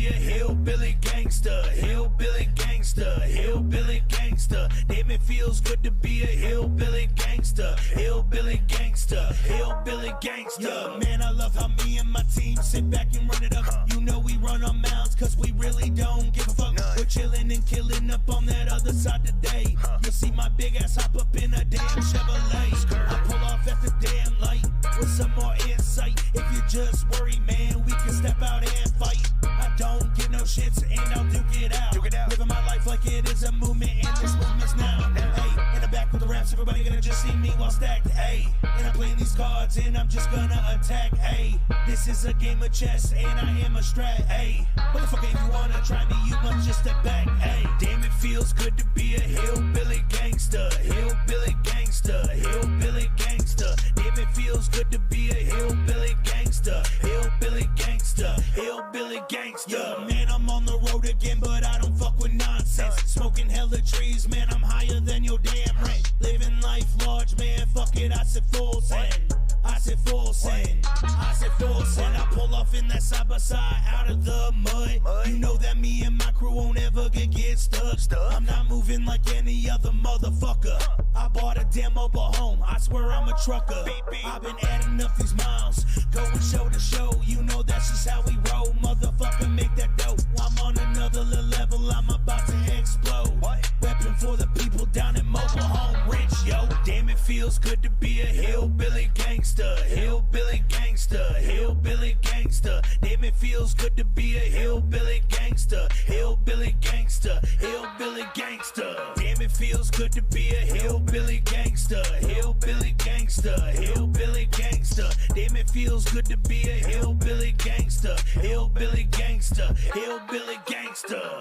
be a hillbilly gangster, hillbilly gangster, hillbilly gangster. Damn, it feels good to be a hillbilly gangster, hillbilly gangster, hillbilly gangster. Yeah, man, I love how me and my team sit back and run it up. You know we run our mouths cause we really don't give a fuck. We're chilling and killing up on that other side today. You'll see my big ass hop up in a damn Chevrolet. I pull off at the damn light with some more insight. If you just worry, man, we can step out and fight. I don't give no shits and I'll duke it out. Living my life like it is a movement and this movement's now. Hey, in the back with the raps, everybody gonna just see me while stacked. Hey, and I'm playing these cards and I'm just gonna attack. Hey, this is a game of chess and I am a strat. Hey, motherfucker, if you wanna try me, you must just step back. Hey, damn, it feels good to be a hillbilly gangster, hillbilly gangster, hillbilly gangster. Damn, it feels good to be a hillbilly gangster, hillbilly gangster, hillbilly gangster. Yeah, man, I'm on the road again, but I don't fuck with nonsense. Smoking hella trees, man, I'm higher than your damn rent. Living life large, man, fuck it, I said full send. I said full send, I said full send. I pull off in that side by side out of the mud. You know that me and my crew won't ever get stuck. I'm not moving like any other motherfucker. I bought a damn mobile home, I swear I'm a trucker. I've been adding up these miles, going show to show. You know that's just how we roll, motherfucker, make that dope. I'm on another level, I'm about to explode. Weapon for the people down in mobile home rich, yo. Damn, it feels good to be a hillbilly gangster, hillbilly gangster, hillbilly gangster. Damn, it feels good to be a hillbilly gangster, hillbilly gangster, hillbilly gangster. Damn, it feels good to be a hillbilly gangster, hillbilly gangster, hillbilly gangster. Damn, it feels good to be a hillbilly gangster, hillbilly gangster, hillbilly gangster.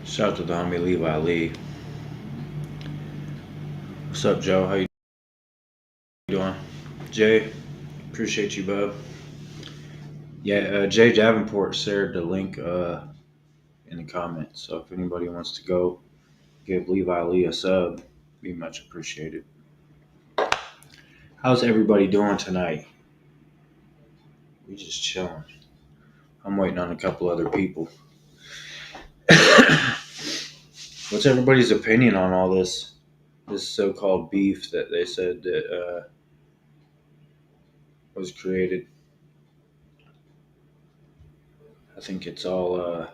Shout out to the homie Levi Lee. What's up, Joe? How you doing? Jay, appreciate you, bub. Yeah, Jay Davenport shared the link in the comments. So if anybody wants to go give Levi Lee a sub, be much appreciated. How's everybody doing tonight? We just chilling. I'm waiting on a couple other people. What's everybody's opinion on all this so-called beef that they said that was created? I think it's all I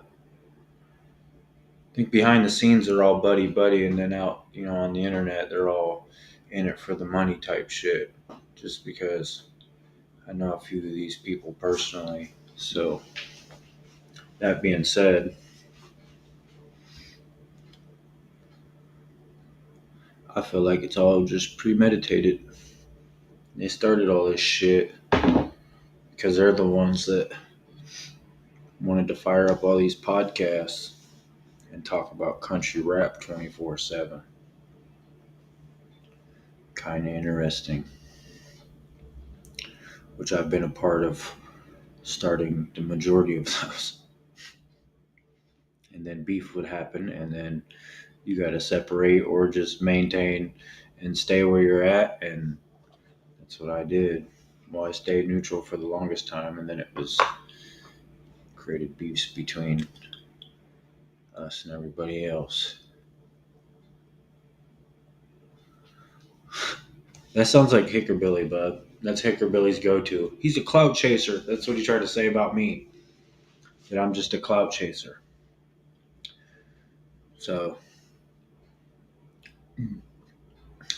think behind the scenes they're all buddy, and then out, on the internet they're all in it for the money type shit. Just because I know a few of these people personally. So that being said, I feel like it's all just premeditated. They started all this shit because they're the ones that wanted to fire up all these podcasts and talk about country rap 24/7. Kind of interesting. Which I've been a part of starting the majority of those. And then beef would happen, and then you got to separate or just maintain and stay where you're at, and that's what I did. Well, I stayed neutral for the longest time, and then it was created beefs between us and everybody else. That sounds like Hickorbilly, bud. That's Hickorbilly's go-to. He's a clout chaser. That's what he tried to say about me. That I'm just a clout chaser. So,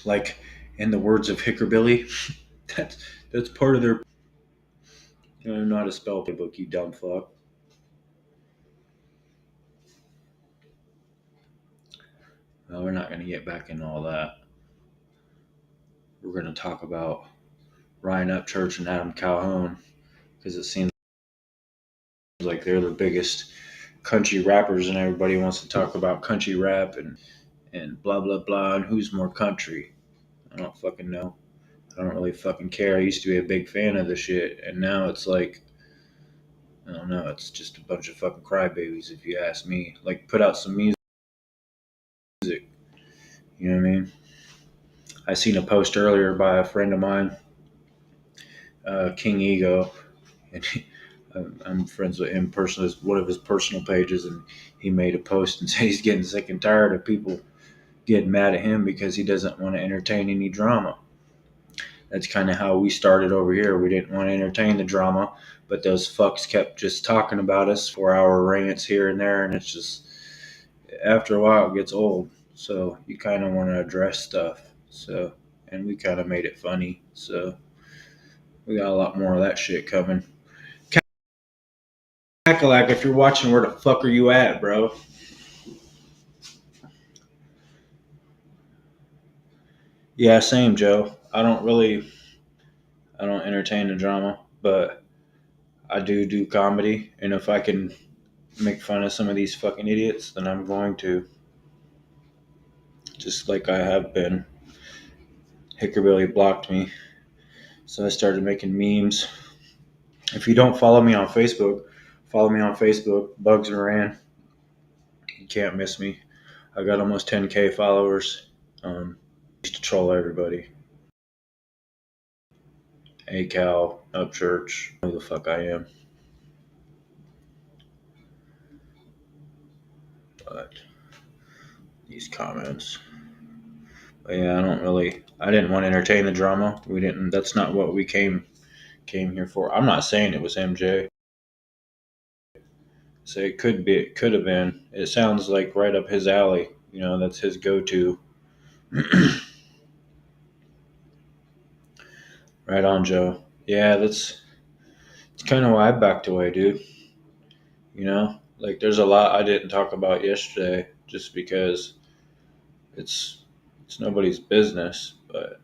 like in the words of Hickorbilly, that's part of their. I don't know how to spell playbook, you dumb fuck. Well, we're not going to get back into all that. We're going to talk about Ryan Upchurch and Adamn Calhoun because it seems like they're the biggest country rappers, and everybody wants to talk about country rap and blah blah blah and who's more country. I don't fucking know. I don't really fucking care. I used to be a big fan of the shit, and now it's like, I don't know, it's just a bunch of fucking crybabies if you ask me. Like, put out some music. You know what I mean? I seen a post earlier by a friend of mine, King Ego, and I'm friends with him personally. It's one of his personal pages, and he made a post and said he's getting sick and tired of people getting mad at him because he doesn't want to entertain any drama. That's kind of how we started over here. We didn't want to entertain the drama, but those fucks kept just talking about us, 4 hour rants here and there, and it's just after a while it gets old. So you kind of want to address stuff. So, and we kind of made it funny. So we got a lot more of that shit coming. Cackalack, if you're watching, where the fuck are you at, bro? Yeah, same, Joe. I don't entertain the drama, but I do comedy, and if I can make fun of some of these fucking idiots, then I'm going to. Just like I have been. Hickerbilly blocked me, so I started making memes. If you don't follow me on Facebook, follow me on Facebook, Bugs Moran. You can't miss me. I got almost 10K followers. Used to troll everybody. Calhoun Upchurch. Who the fuck I am. But these comments. But yeah, I didn't want to entertain the drama. We didn't. That's not what we came here for. I'm not saying it was MJ. So it could have been. It sounds like right up his alley. You know, that's his go-to. Right on, Joe. Yeah, it's kind of why I backed away, dude. You know, like there's a lot I didn't talk about yesterday just because it's it's nobody's business. But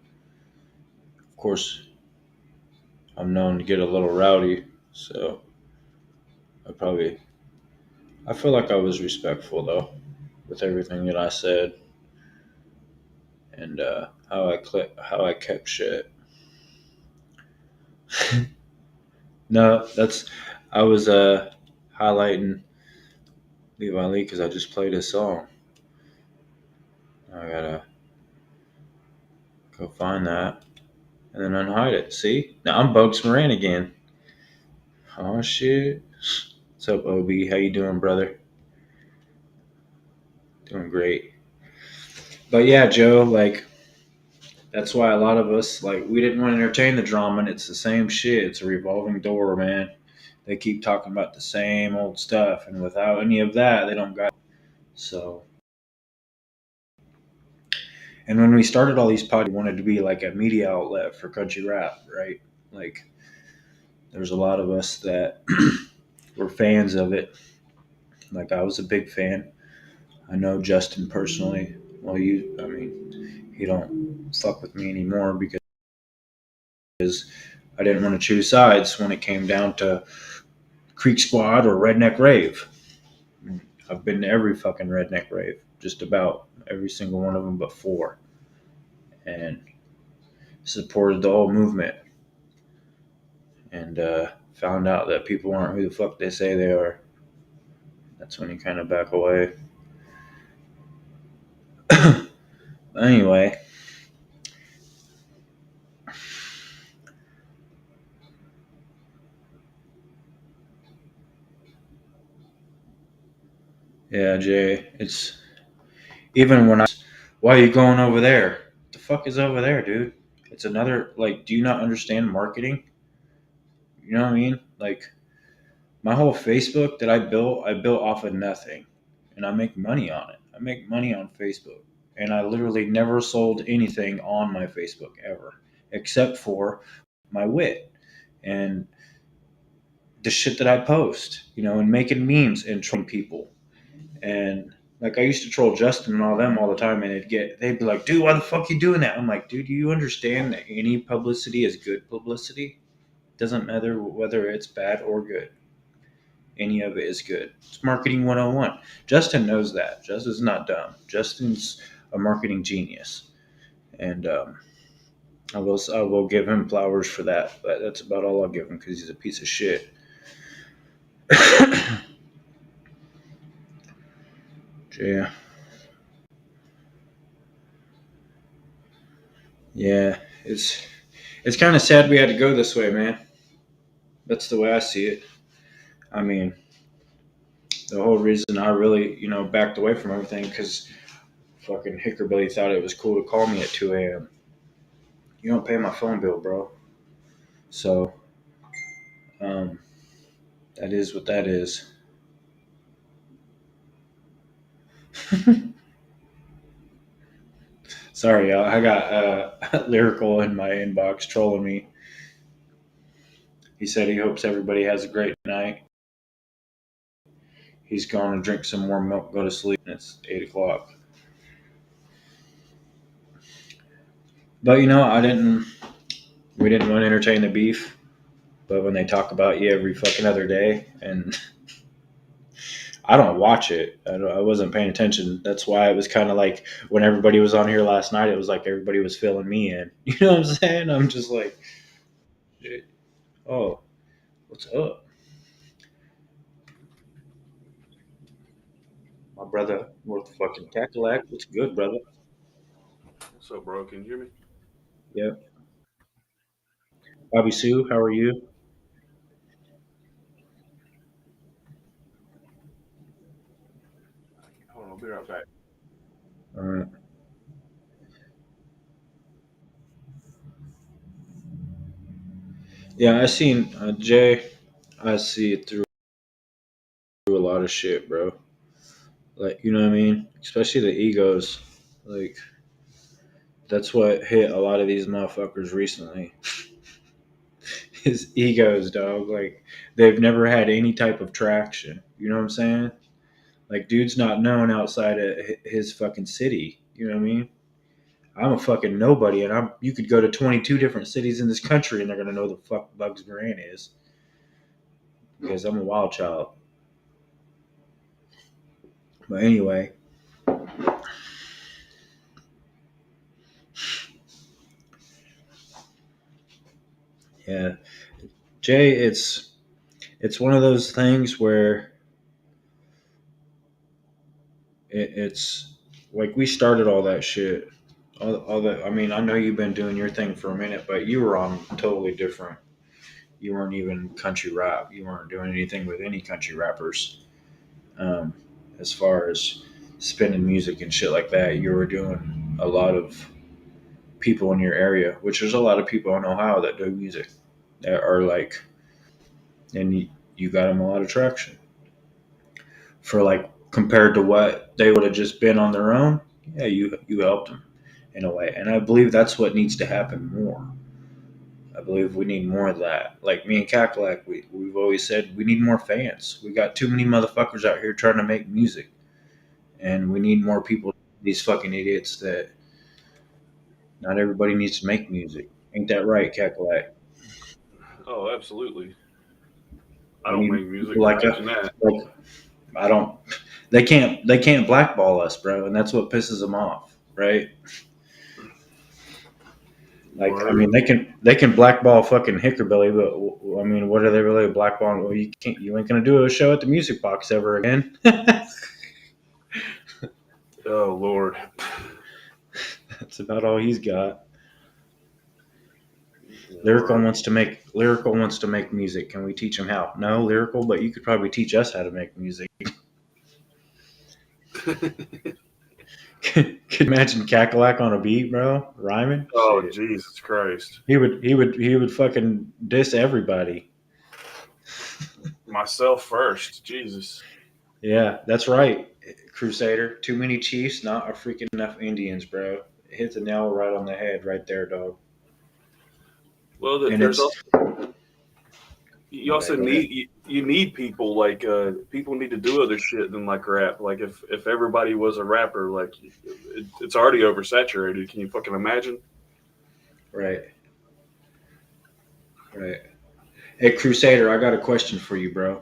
of course, I'm known to get a little rowdy, so I probably I feel like I was respectful though with everything that I said and how I kept shit. No, that's I was highlighting Levi Lee because I just played his song. I gotta go find that and then unhide it. See, now I'm Bugs Moran again. Oh shit! What's up, Ob? How you doing, brother? Doing great. But yeah, Joe, like that's why a lot of us like we didn't want to entertain the drama, and it's the same shit. It's a revolving door, man. They keep talking about the same old stuff, and without any of that, they don't got. So, and when we started all these podcasts, we wanted to be like a media outlet for country rap, right? Like, there's a lot of us that were fans of it. Like, I was a big fan. I know Justin personally. Well, I mean, he don't fuck with me anymore because I didn't want to choose sides when it came down to Creek Squad or Redneck Rave. I've been to every fucking Redneck Rave, just about every single one of them but four, and supported the whole movement. And found out that people aren't who the fuck they say they are. That's when you kind of back away. Anyway, yeah, Jay, it's even when why are you going over there? What the fuck is over there, dude? It's another, like, do you not understand marketing? You know what I mean? Like, my whole Facebook that I built off of nothing, and I make money on it. I make money on Facebook, and I literally never sold anything on my Facebook ever, except for my wit and the shit that I post, you know, and making memes and trolling people. And like I used to troll Justin and all them all the time, and they'd be like, "Dude, why the fuck you doing that?" I'm like, "Dude, do you understand that any publicity is good publicity? Doesn't matter whether it's bad or good. Any of it is good. It's marketing 101." Justin knows that. Justin's not dumb. Justin's a marketing genius, and I will give him flowers for that. But that's about all I'll give him because he's a piece of shit. Yeah, yeah. It's kind of sad we had to go this way, man. That's the way I see it. I mean, the whole reason I really, backed away from everything because fucking Hickerbilly thought it was cool to call me at 2 a.m. You don't pay my phone bill, bro. So, um, that is what that is. Sorry, y'all. I got Lyrical in my inbox trolling me. He said he hopes everybody has a great night. He's going to drink some more milk, go to sleep, and it's 8 o'clock. But, we didn't want to entertain the beef. But when they talk about you every fucking other day, and I don't watch it, I wasn't paying attention. That's why it was kind of like when everybody was on here last night, it was like everybody was filling me in. You know what I'm saying? I'm just like, oh, what's up? My brother, worth fucking Cackalack. What's good, brother? What's up, bro? Can you hear me? Yep. Bobby Sue, how are you? Hold on, I'll be right back. All right. Yeah, I seen Jay. I see it through a lot of shit, bro. Like, you know what I mean? Especially the egos. Like, that's what hit a lot of these motherfuckers recently. His egos, dog. Like, they've never had any type of traction. You know what I'm saying? Like, dude's not known outside of his fucking city. You know what I mean? I'm a fucking nobody, and you could go to 22 different cities in this country, and they're gonna know the fuck Bugs Brand is because I'm a wild child. But anyway, yeah, Jay, it's one of those things where it's like we started all that shit. All that. I mean, I know you've been doing your thing for a minute, but you were on totally different. You weren't even country rap. You weren't doing anything with any country rappers. Um, as far as spinning music and shit like that, you were doing a lot of people in your area, which there's a lot of people in Ohio that do music that are like, and you got them a lot of traction for like compared to what they would have just been on their own. Yeah, you helped them in a way, and I believe that's what needs to happen more. I believe we need more of that. Like me and Cackalack, we've always said we need more fans. We got too many motherfuckers out here trying to make music, and we need more people. These fucking idiots that not everybody needs to make music. Ain't that right, Cackalack? Oh, absolutely. I We don't need make music. people like Imagine that. like I don't. They can't blackball us, bro, and that's what pisses them off, right? Like, I Word. mean, they can blackball fucking Hickerbilly, but I mean, what are they really blackballing? Well, you ain't gonna do a show at the Music Box ever again. Oh Lord. That's about all he's got. Word. Lyrical wants to make music. Can we teach him how? No, Lyrical, but you could probably teach us how to make music. Could you imagine Cackalack on a beat, bro, rhyming? Oh Shit, Jesus Christ. he would fucking diss everybody. Myself first. Jesus. Yeah, that's right, Crusader. Too many chiefs, not a freaking enough Indians, bro. Hit the nail right on the head, right there, dog. Well, And there's it's also you okay. also Go ahead. you need people like people need to do other shit than like rap. Like if everybody was a rapper, like it's already oversaturated. Can you fucking imagine? Right, right. Hey, Crusader, I got a question for you, bro.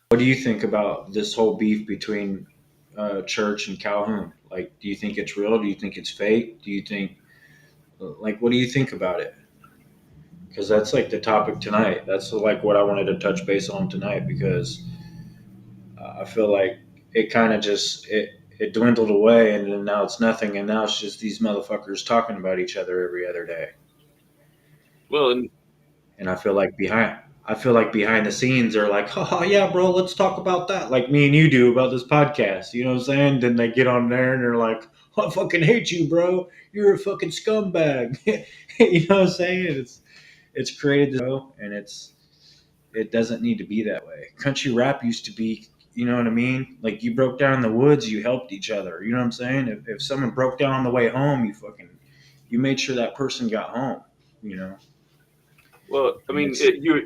What do you think about this whole beef between Church and Calhoun? Like, do you think it's real? Do you think it's fake? Do you think, like, what do you think about it? Because that's like the topic tonight. That's like what I wanted to touch base on tonight because I feel like it kind of just it dwindled away and then now it's nothing and now it's just these motherfuckers talking about each other every other day. Well, and And I feel like behind the scenes they're like, oh yeah, bro, let's talk about that. Like me and you do about this podcast. You know what I'm saying? Then they get on there and they're like, I fucking hate you, bro. You're a fucking scumbag. You know what I'm saying? It's created this show, and it doesn't need to be that way. Country rap used to be, you know what I mean? Like you broke down in the woods, you helped each other. You know what I'm saying? If someone broke down on the way home, you made sure that person got home. You know, well, I and mean, it's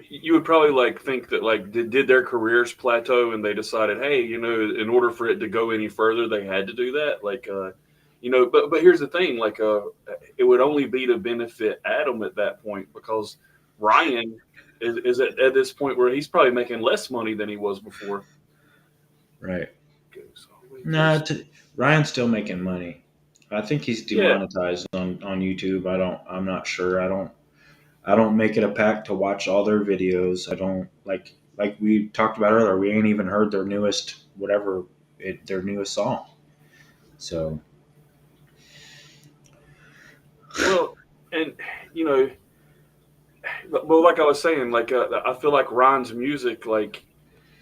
you would probably like think that like did their careers plateau and they decided, hey, in order for it to go any further, they had to do that. Like, but here's the thing, like, it would only be to benefit Adam at that point because Ryan is at this point where he's probably making less money than he was before. right. Goes Nah, always. Ryan's still making money. I think he's Yeah, demonetized on YouTube. I'm not sure. I don't make it a pact to watch all their videos. I don't like we talked about earlier. We ain't even heard their newest their newest song. So well, and you know, but like I was saying, like I feel like Ryan's music like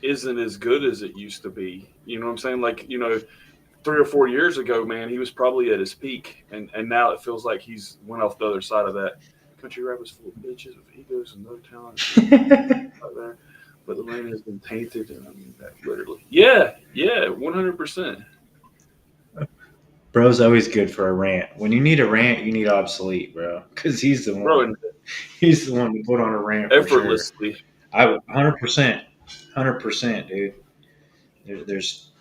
isn't as good as it used to be. You know what I'm saying? Like 3 or 4 years ago, man, he was probably at his peak, and now it feels like he's went off the other side of that. Country rap is full of bitches with egos and no talent. Out there, but the land has been tainted, and I mean that literally. Yeah, yeah, 100%, bro's always good for a rant. When you need a rant, you need obsolete, bro, because bro, and he's the one to put on a rant for sure. effortlessly. I 100%, 100%, dude.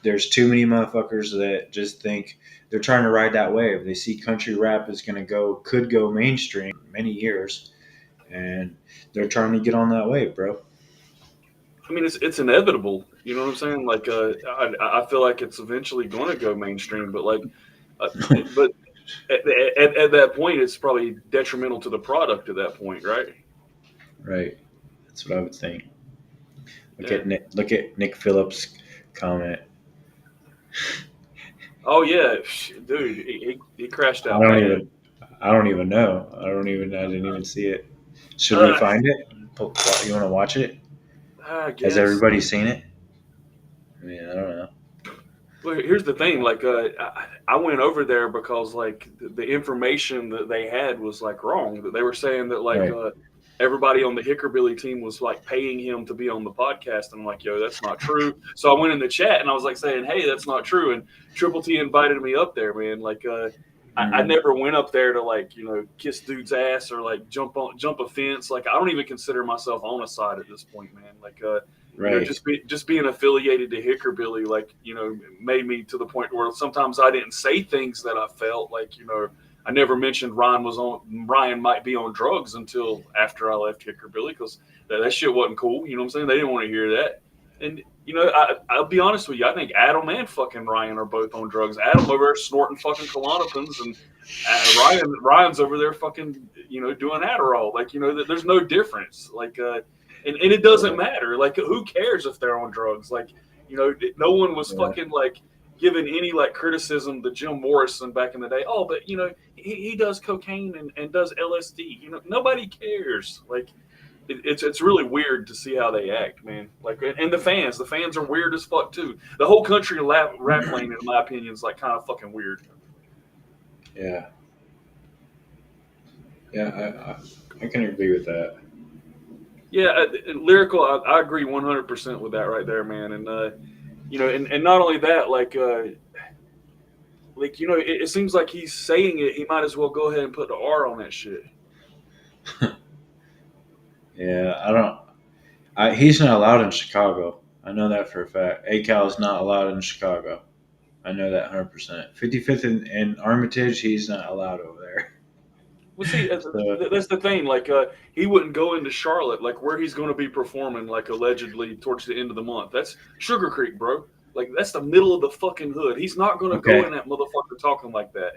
There's too many motherfuckers that just think they're trying to ride that wave. They see country rap is gonna could go mainstream many years, and they're trying to get on that wave, bro. I mean, it's inevitable. You know what I'm saying? Like, I feel like it's eventually going to go mainstream, but like, uh, but at that point, it's probably detrimental to the product at that point, right? Right. That's what I would think. Yeah. Look at Nick Phillips' comment. Oh yeah, dude, he crashed I out don't bad. even I don't even know. I didn't even see it. Should we Uh, find it? You want to watch it? I Has guess. everybody seen it? I mean, I don't know. Well, here's the thing. Like, I went over there because like the information that they had was like wrong. That they were saying that like Right. everybody on the Hickerbilly team was like paying him to be on the podcast. And I'm like, yo, that's not true. So I went in the chat and I was like saying, hey, that's not true. And Triple T invited me up there, man. Like, I Mm, never went up there to like kiss dude's ass or like jump a fence. Like I don't even consider myself on a side at this point, man. Like right. just being affiliated to Hickerbilly, like made me to the point where sometimes I didn't say things that I felt like I never mentioned Ryan might be on drugs until after I left Hickerbilly because that shit wasn't cool. You know what I'm saying? They didn't want to hear that. And I'll be honest with you. I think Adam and fucking Ryan are both on drugs. Adam over there snorting fucking Klonopins, and Ryan's over there fucking doing Adderall. Like there's no difference. Like and it doesn't Right. matter. Like who cares if they're on drugs? Like no one was Yeah. fucking like giving any like criticism to Jim Morrison back in the day. Oh, but he does cocaine and does LSD. Nobody cares. Like it's really weird to see how they act, man. Like, and the fans are weird as fuck too. The whole country rap lane, in my opinion, is like kind of fucking weird. Yeah. Yeah. I can agree with that. Yeah, lyrical, I agree 100% with that right there, man. And and not only that, like it seems like he's saying it. He might as well go ahead and put the R on that shit. Yeah. I don't. He's not allowed in Chicago. I know that for a fact. ACAL is not allowed in Chicago. I know that 100%. 55th in Armitage, he's not allowed over there. Well, see, So, that's the thing. Like, he wouldn't go into Charlotte, like where he's going to be performing, like allegedly towards the end of the month. That's Sugar Creek, bro. Like, that's the middle of the fucking hood. He's not going to go okay, in that motherfucker talking like that.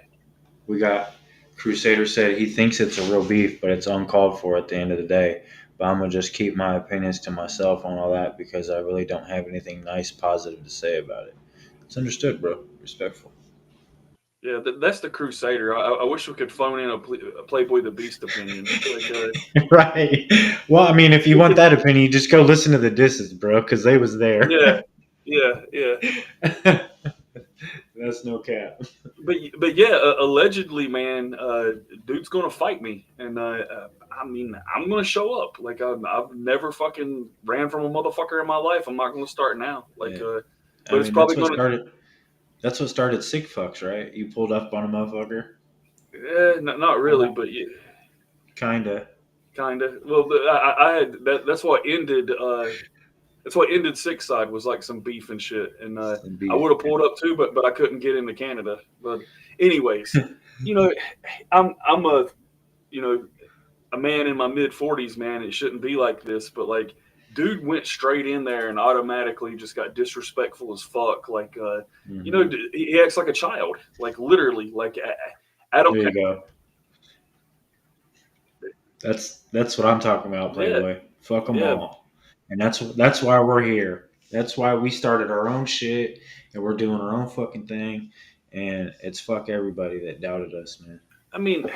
we got Crusader said he thinks it's a real beef, but it's uncalled for at the end of the day. But I'm gonna just keep my opinions to myself on all that because I really don't have anything nice, positive to say about it. It's understood, bro. Respectful. Yeah, that's the Crusader. I wish we could phone in a Playboy the Beast opinion. Like, Right. Well, I mean, if you want that opinion, just go listen to the disses, bro, because they was there. yeah, yeah, yeah. That's no cap. But yeah, allegedly, man, dude's gonna fight me, and I mean, I'm gonna show up. Like, I've never fucking ran from a motherfucker in my life. I'm not gonna start now. Like, Yeah. but I it's mean, probably gonna. that's what started sick fucks, right? You pulled up on a motherfucker. Not really, but yeah, Kinda. kind of. Well, I had that. That's what ended. That's what ended Six Side was like some beef and shit, and Some I beef. would have pulled up too, but I couldn't get into Canada. But anyways, you know, I'm a you know a man in my mid 40s, man. It shouldn't be like this, but like, dude went straight in there and automatically just got disrespectful as fuck. Like, Hmm. he acts like a child, like literally, like Adam. There you go. That's what I'm talking about, Yeah, Playboy. Fuck them yeah. all, and that's why we're here. That's why we started our own shit, and we're doing our own fucking thing, and it's fuck everybody that doubted us, man. I mean,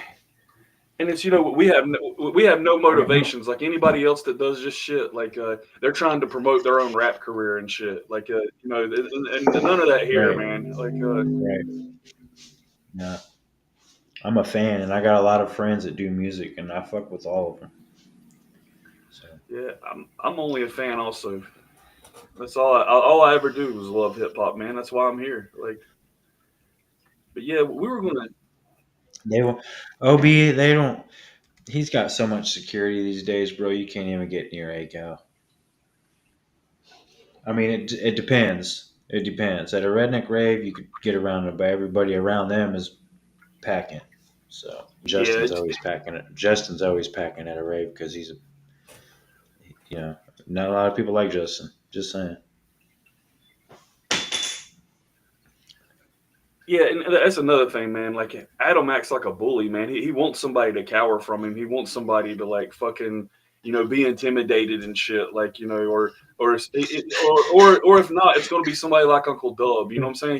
and it's we have no motivations like anybody else that does just shit. Like, they're trying to promote their own rap career and shit. Like, and none of that here, Right, man. Like, right. Yeah, I'm a fan, and I got a lot of friends that do music, and I fuck with all of them. So yeah, I'm only a fan also. That's all I ever do was love hip hop, man. That's why I'm here. Like, but yeah, we were gonna. they will. Ob, they don't. He's got so much security these days, bro. You can't even get near A Cal. I mean, it depends. It depends. At a redneck rave, you could get around it, but everybody around them is packing. So Yeah, Justin's always packing at a rave because he's, not a lot of people like Justin. Just saying. yeah, and that's another thing, man. Like, Adam acts like a bully, man. He wants somebody to cower from him. He wants somebody to like fucking, be intimidated and shit. Like, or if not, it's gonna be somebody like Uncle Dub. You know what I'm saying?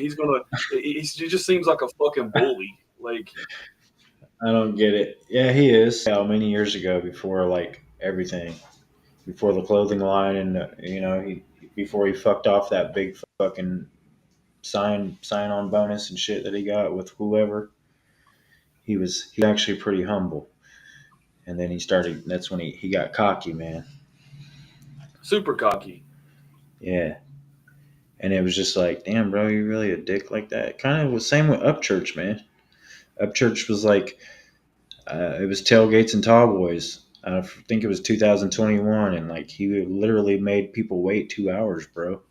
He just seems like a fucking bully. Like, I don't get it. Yeah, he is. How many years ago, before like everything, before the clothing line, and before he fucked off that big fucking sign on bonus and shit that he got with whoever, he actually pretty humble. And then he started. That's when he got cocky, man. super cocky. Yeah, and it was just like, damn, bro, you really a dick like that. Kind of was same with Upchurch, man. Upchurch was like, it was tailgates and tall boys. I think it was 2021, and like he literally made people wait 2 hours, bro,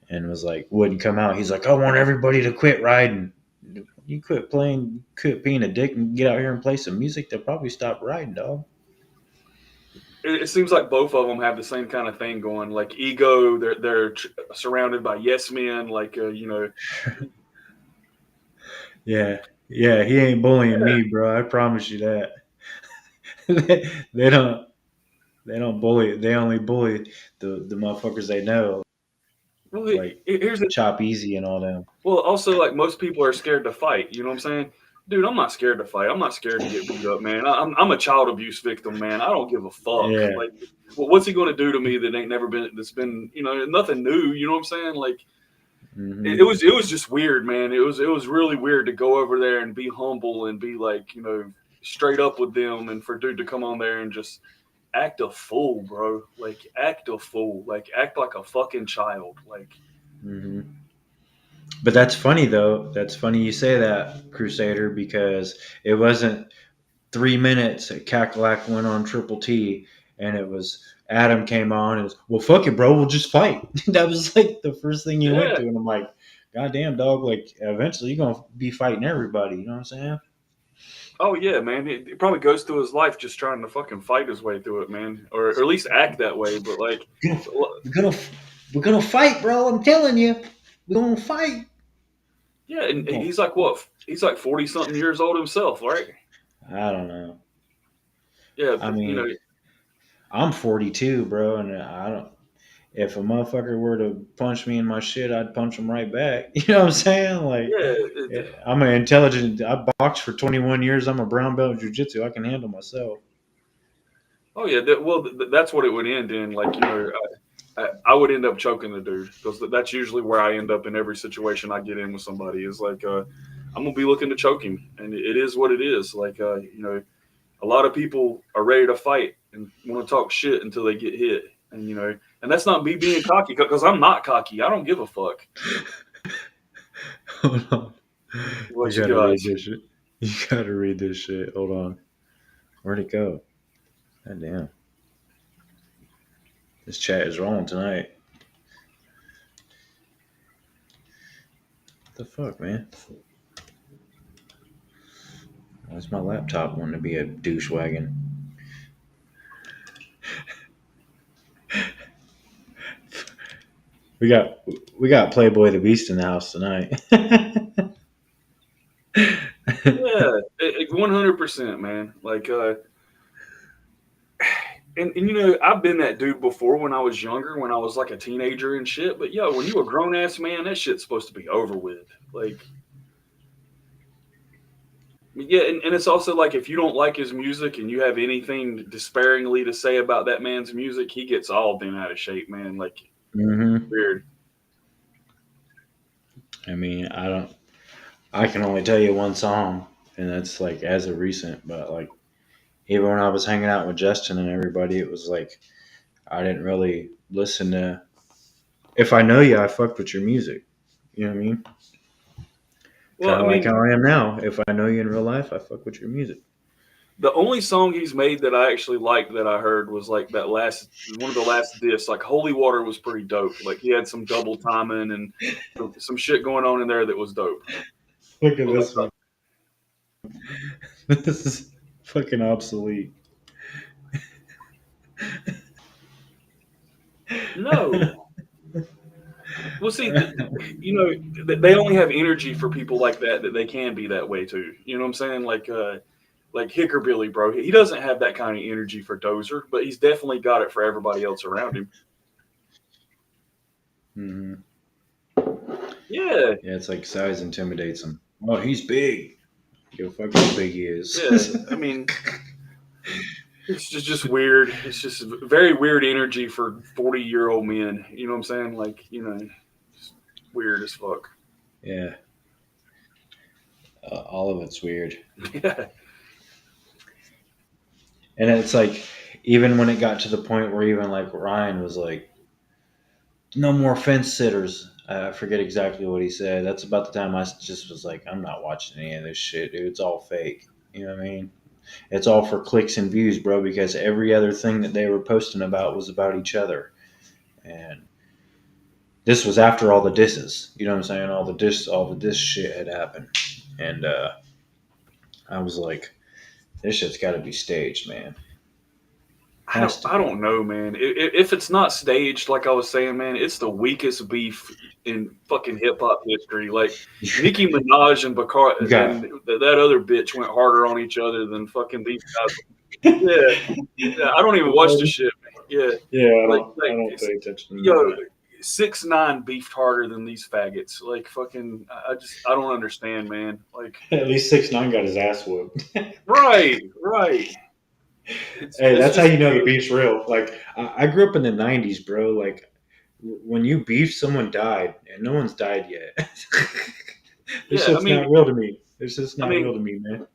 and was like wouldn't come out. He's like, I want everybody to quit riding. You quit being a dick, and get out here and play some music. They'll probably stop riding, dog. It seems like both of them have the same kind of thing going. Like, ego, they're surrounded by yes men. Like, Yeah, yeah, he ain't bullying me, bro. I promise you that. they don't. They don't bully. They only bully the motherfuckers they know, well, like here's the Chop Easy and all them. Well, also, like, most people are scared to fight. You know what I'm saying? Dude, I'm not scared to fight. I'm not scared to get beat up, man. I'm a child abuse victim, man. I don't give a fuck. Yeah. Like, what's he going to do to me that ain't never been? That's been, nothing new. You know what I'm saying? Like, Hmm. it was just weird, man. It was really weird to go over there and be humble and be like, straight up with them, and for dude to come on there and just act a fool, bro. Like, act a fool. Like, act like a fucking child. Like, Hmm. But that's funny though. That's funny you say that, Crusader, because it wasn't 3 minutes that Cackalack went on Triple T, and it was Adam came on and was, well, fuck it, bro, we'll just fight. That was like the first thing you went yeah. to, and I'm like, God damn, dog. Like eventually you're gonna be fighting everybody. You know what I'm saying? Oh yeah, man. He probably goes through his life just trying to fucking fight his way through it, man, or at least act that way. But like, We're gonna, we're gonna, we're gonna fight, bro. I'm telling you, we're gonna fight. yeah, We're and gonna, he's like what? He's like 40 something years old himself, right? I don't know. Yeah, I but, mean, I'm 42, bro, and I don't. if a motherfucker were to punch me in my shit, I'd punch him right back. You know what I'm saying? Like, Yeah, I'm an intelligent. I boxed for 21 years. I'm a brown belt in jiu-jitsu. I can handle myself. oh yeah. That's what it would end in. Like, I would end up choking the dude because that's usually where I end up in every situation I get in with somebody. Is like, I'm gonna be looking to choke him, and it is what it is. Like, a lot of people are ready to fight and want to talk shit until they get hit, and that's not me being cocky because I'm not cocky. I don't give a fuck. Hold on. You What you gotta got? read this shit. You gotta read this shit. Hold on. Where'd it go? God damn. This chat is rolling tonight. What the fuck, man? Why's my laptop wanting to be a douche wagon? We got Playboy the Beast in the house tonight. Yeah, 100%, man. Like, and I've been that dude before when I was younger, when I was like a teenager and shit. But yo, when you a grown ass man, that shit's supposed to be over with. Like, yeah, and it's also like if you don't like his music and you have anything disparagingly to say about that man's music, he gets all bent out of shape, man. Like, hmm weird. I mean, I can only tell you one song, and that's like as of recent. But like, even when I was hanging out with Justin and everybody, it was like I didn't really listen to. If I know you, I fucked with your music. You know what I mean? Well, Kind I of like mean, how I am now. If I know you in real life, I fuck with your music. the only song he's made that I actually liked that I heard was like that last one of the last discs. Like Holy Water was pretty dope. Like he had some double timing and some shit going on in there that was dope. Look at But like, this one. This is fucking obsolete. no. Well, see, they only have energy for people like that they can be that way too. You know what I'm saying? Like Hickerbilly, bro. He doesn't have that kind of energy for Dozer, but he's definitely got it for everybody else around him. hmm Yeah, Yeah, it's like size intimidates him. Oh, he's big. Give a fuck how big he yeah. is. I mean, it's just weird. It's just very weird energy for 40-year-old men. You know what I'm saying? Like, just weird as fuck. Yeah, all of it's weird. Yeah. And it's like, even when it got to the point where even like Ryan was like, no more fence sitters. I forget exactly what he said. That's about the time I just was like, I'm not watching any of this shit, dude. It's all fake. You know what I mean? It's all for clicks and views, bro, because every other thing that they were posting about was about each other. And this was after all the disses. You know what I'm saying? All the diss shit had happened. And I was like, this shit's got to be staged, man. I don't Has to I be. don't know, man. If it's not staged, like I was saying, man, it's the weakest beef in fucking hip hop history. Like Nicki Minaj and Bakar You and got. that other bitch went harder on each other than fucking these guys. Yeah, yeah. I don't even watch the shit, man. Yeah, Yeah, I like don't pay attention to none of yo, that. 6ix9ine beefed harder than these faggots. Like fucking, I don't understand, man. Like, At least 6ix9ine got his ass whooped. right, right. Hey, It's that's how just you know the weird. beef's real. Like I grew up in the '90s, bro. Like when you beef, someone died, and no one's died yet. This Yeah, shit's not real to me. This shit's I not real mean, to me, man.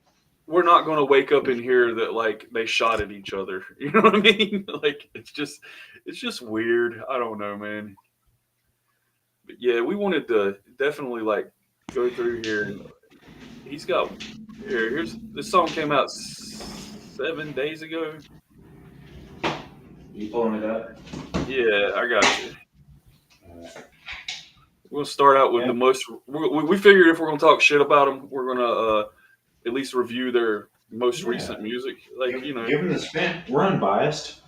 we're not going to wake up and hear that like they shot at each other. You know what I mean? Like it's just weird. I don't know, man. But yeah, we wanted to definitely like go through here. And he's got here's this song came out 7 days ago. You pulling it up? Yeah, I got you. We'll start out with Yeah, the most. We figured if we're going to talk shit about them, we're going to at least review their most yeah. recent music. Like Give him the spin. We're unbiased.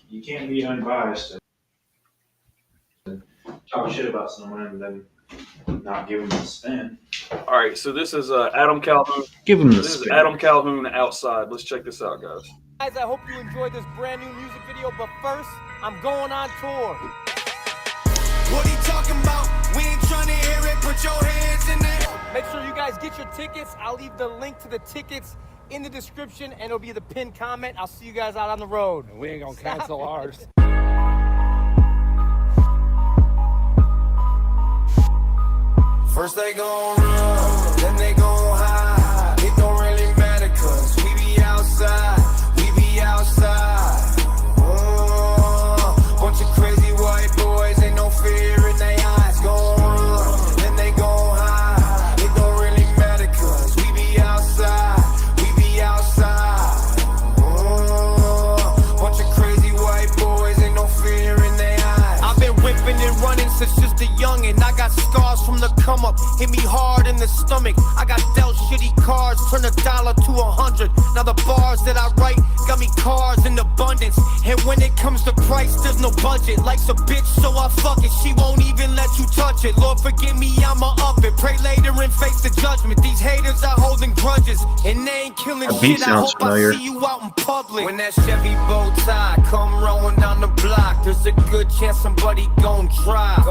You can't be unbiased and talk shit about someone and then not give them the spin. All right, so this is Adamn Calhoun. Give him the This is spin. Adamn Calhoun outside. Let's check this out, guys. Guys, I hope you enjoyed this brand new music video, but first, I'm going on tour. What he talking about? We ain't trying to hear it. Put your hands in there. Make sure you guys get your tickets. I'll leave the link to the tickets in the description, and it'll be the pinned comment. I'll see you guys out on the road. We ain't gonna cancel ours. First they gon' run, then they gon' hide. It don't really matter, cause we be outside. We be outside. Bunch of crazy white boys, ain't no fear in their eyes. Gon' run, then they gon' hide. It don't really matter, cause we be outside. We be outside. Bunch of crazy white boys, ain't no fear in their eyes. I've been whipping and running since just a youngin'. I got scars from the come up, hit me hard in the stomach. I got dealt shitty cards, turn $1 to 100. Now the bars that I write got me cars in abundance. And when it comes to price, there's no budget. Life's a bitch, so I fuck it. She won't even let you touch it. Lord forgive me, I'ma up it. Pray later and face the judgment. These haters are holding grudges, and they ain't killing Our beat shit. I sounds hope familiar. I see you out in public. When that Chevy bow tie come rolling down the block, there's a good chance somebody gon' drive.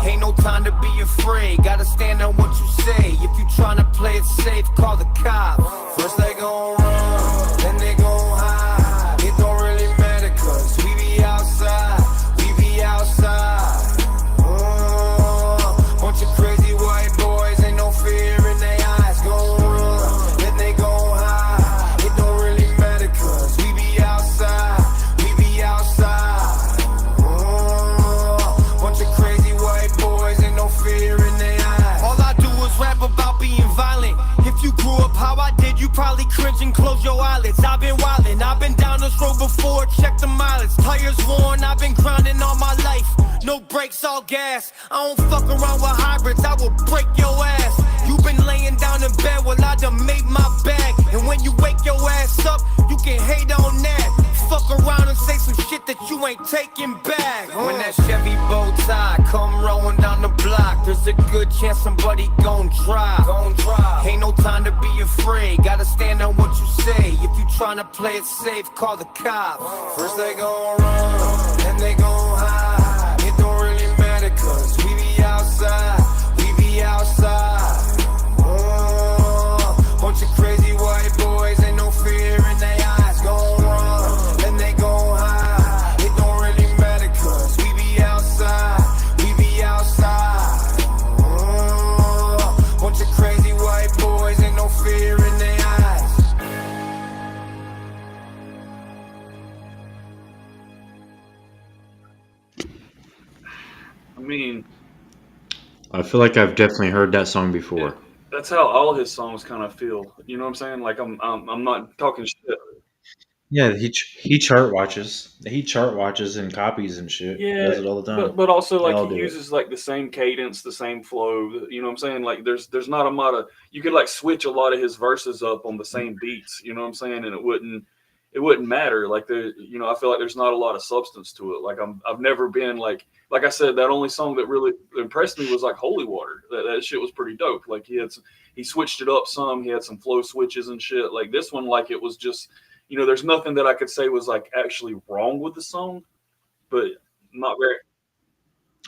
Ain't no time to be afraid, gotta stand on what you say. If you tryna play it safe, call the cops. First they gon' run, then they gon' hide. It don't really matter, cause we be outside. We be outside. Bunch of crazy white boys, ain't no fear in their eyes. Gon' run, then they gon' hide. It don't really matter, cause we be outside. We be outside. Bunch of crazy white boys, ain't no fear in their eyes. All I do is rap about being violent. If you grew up how I did, you probably cringe and close your eyelids. I've been wildin', I've been down this road before, check the mileage. Tires worn, I've been grinding all my life. No brakes, all gas. I don't fuck around with hybrids, I will break your ass. You been laying down in bed, well I done made my bag. And when you wake your ass up, you can hate on that. Fuck around and say some shit that you ain't taking back. When that Chevy bow tie come rolling down the block, there's a good chance somebody gon' drive. Ain't no time to be afraid, gotta stand on what you say. If you tryna play it safe, call the cops. First they gon' run, then they gon' hide. It don't really matter, cause we be outside. We be outside. Bunch of crazy white boys, ain't no fear in their eyes. Gon' run, then they gon' hide. It don't really matter, cause we be outside. We be outside. Bunch of crazy white boys, ain't no fear in their eyes. I mean, I feel like I've definitely heard that song before. that's how all his songs kind of feel. You know what I'm saying? Like I'm not talking shit. Yeah, he chart watches. He chart watches and copies and shit. Yeah, Does it all the time. but also They all like he do it. uses like the same cadence, the same flow. You know what I'm saying? Like there's not a lot of, you could like switch a lot of his verses up on the same beats. You know what I'm saying? And it wouldn't matter. Like I feel like there's not a lot of substance to it. Like I've never been like I said, that only song that really impressed me was like Holy Water. That shit was pretty dope. Like he switched it up some. He had some flow switches and shit. Like this one, like it was just, there's nothing that I could say was like actually wrong with the song, but not very.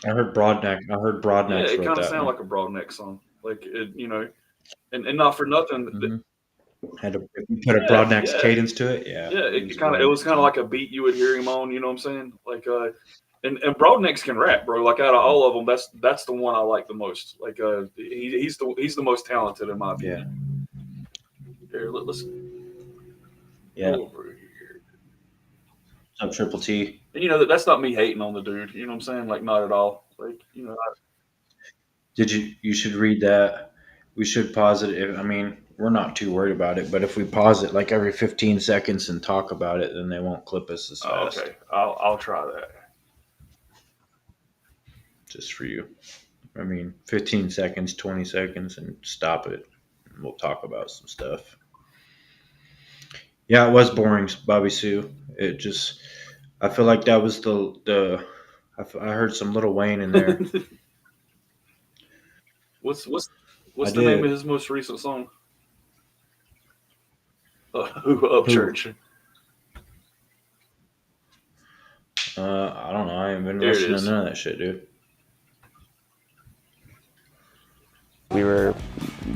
I heard Broadneck. Yeah, it wrote kind of that sounded one. like a Broadneck song. Like it. And not for nothing. Mhm. Had to put a Yeah, Broadneck's yeah. cadence to it. Yeah. Yeah, it was kind of like a beat you would hear him on. You know what I'm saying? Like and Broadnecks can rap, bro. Like out of all of them, that's the one I like the most. Like he's the most talented in my opinion. Here, let's Yeah. go over here. Up Triple T. And that's not me hating on the dude. You know what I'm saying? Like not at all. Like You should read that. We should pause it. I mean, we're not too worried about it, but if we pause it like every 15 seconds and talk about it, then they won't clip us as fast. okay, I'll try that. Just for you. I mean, 15 seconds, 20 seconds, and stop it. And we'll talk about some stuff. Yeah, it was boring, Bobby Sue. I feel like that was I heard some Little Wayne in there. What's What's I the name did. of his most recent song? Upchurch. I don't know. I ain't been There it listening is. to none of that shit, dude. We were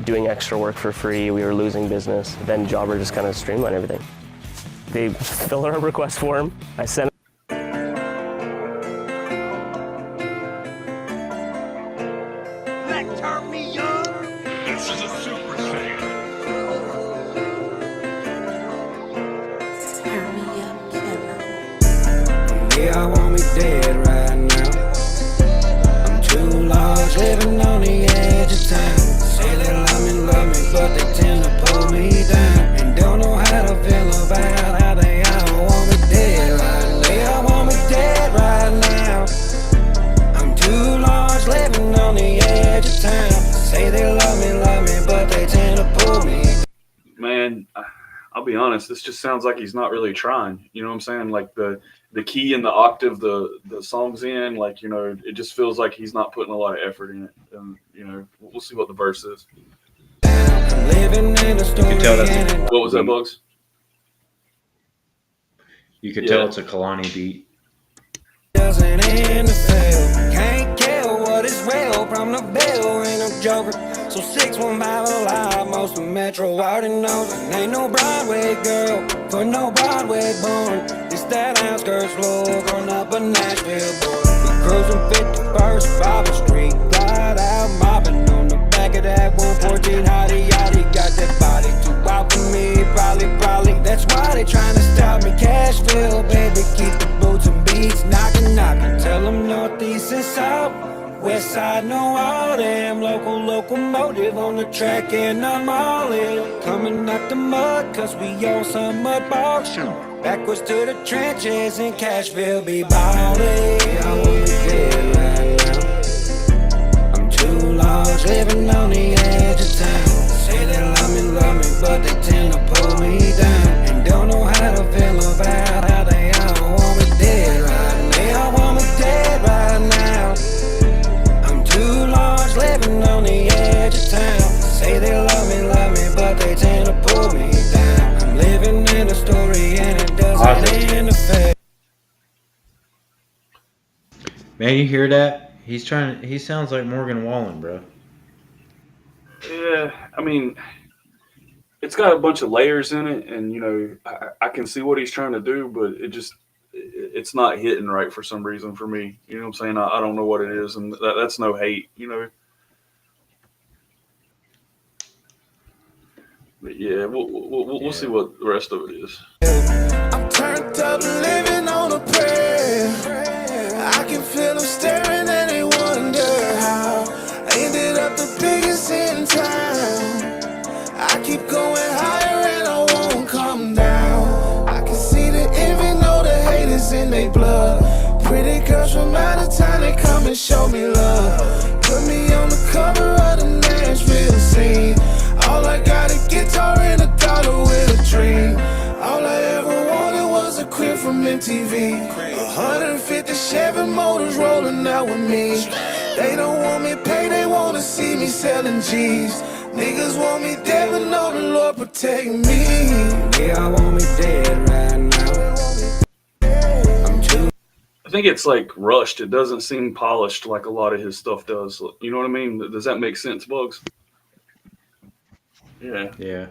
doing extra work for free. We were losing business. Then Jobber just kind of streamlined everything. They filled out a request form. I sent Yeah, I want me dead right now. I'm too large, living on the edge of town. Say they love me, but they tend to pull me down. And don't know how to feel about how they all want me dead right now. Yeah, I want me dead right now. I'm too large, living on the edge of town. Say they love me, but they tend to pull me. Man, I'll be honest. This just sounds like he's not really trying. You know what I'm saying? Like the key and the octave the song's in, like, you know, it just feels like he's not putting a lot of effort in it. And, you know, we'll see what the verse is. I'm living in a story. You can tell that's a, What was that, Bugs? you could Yeah. tell it's a Kalani beat. Doesn't end to fail. Can't kill what is real from the bill. Ain't no joker. So 615 alive. Most of Metro already knows. And ain't no Broadway girl for no Broadway born. It's that outskirts flow. Grown up a Nashville boy. We cruising 51st Bible Street. Glide out mobbing on the back of that 114 hottie yachty. Got that body too wild for me. Probably. That's why they trying to stop me. Cashville, baby, keep the boots and beats knocking. Tell them northeast and south, west side, know all them. Local locomotive on the track and I'm all in. Coming out the mud, cause we on some mud ball. Backwards to the trenches in Cashville, be ballin'. I want me dead right now. I'm too large, living on the edge of town. Say they love me, but they tend to pull me down. And don't know how to feel about how they all want me dead right now. They all want me dead right now. I'm too large, living on the edge of town. Say they love me, but they tend to pull me down. I'm living in a story and it doesn't end to fail. Man, you hear that? He sounds like Morgan Wallen, bro. Yeah, I mean, it's got a bunch of layers in it, and, you know, I can see what he's trying to do, but it's not hitting right for some reason for me. You know what I'm saying? I don't know what it is, and that's no hate, you know. But yeah, we'll see what the rest of it is. I'm turned up living on a prayer. I can feel them staring and they wonder how I ended up the biggest in town. I keep going higher and I won't come down. I can see the envy, know the hate is in their blood. Pretty girls from out of town, they come and show me love. Put me on the cover of the Nashville scene. All I got a guitar and a daughter with a dream. All I ever wanted was a crib from MTV. 150 Chevy motors rolling out with me. They don't want me paid, they want to see me selling G's. Niggas want me dead, but know the Lord protect me. Yeah, I want me dead right now. I'm too. I think it's like rushed. It doesn't seem polished like a lot of his stuff does. You know what I mean? Does that make sense, Bugs? Yeah. Yeah.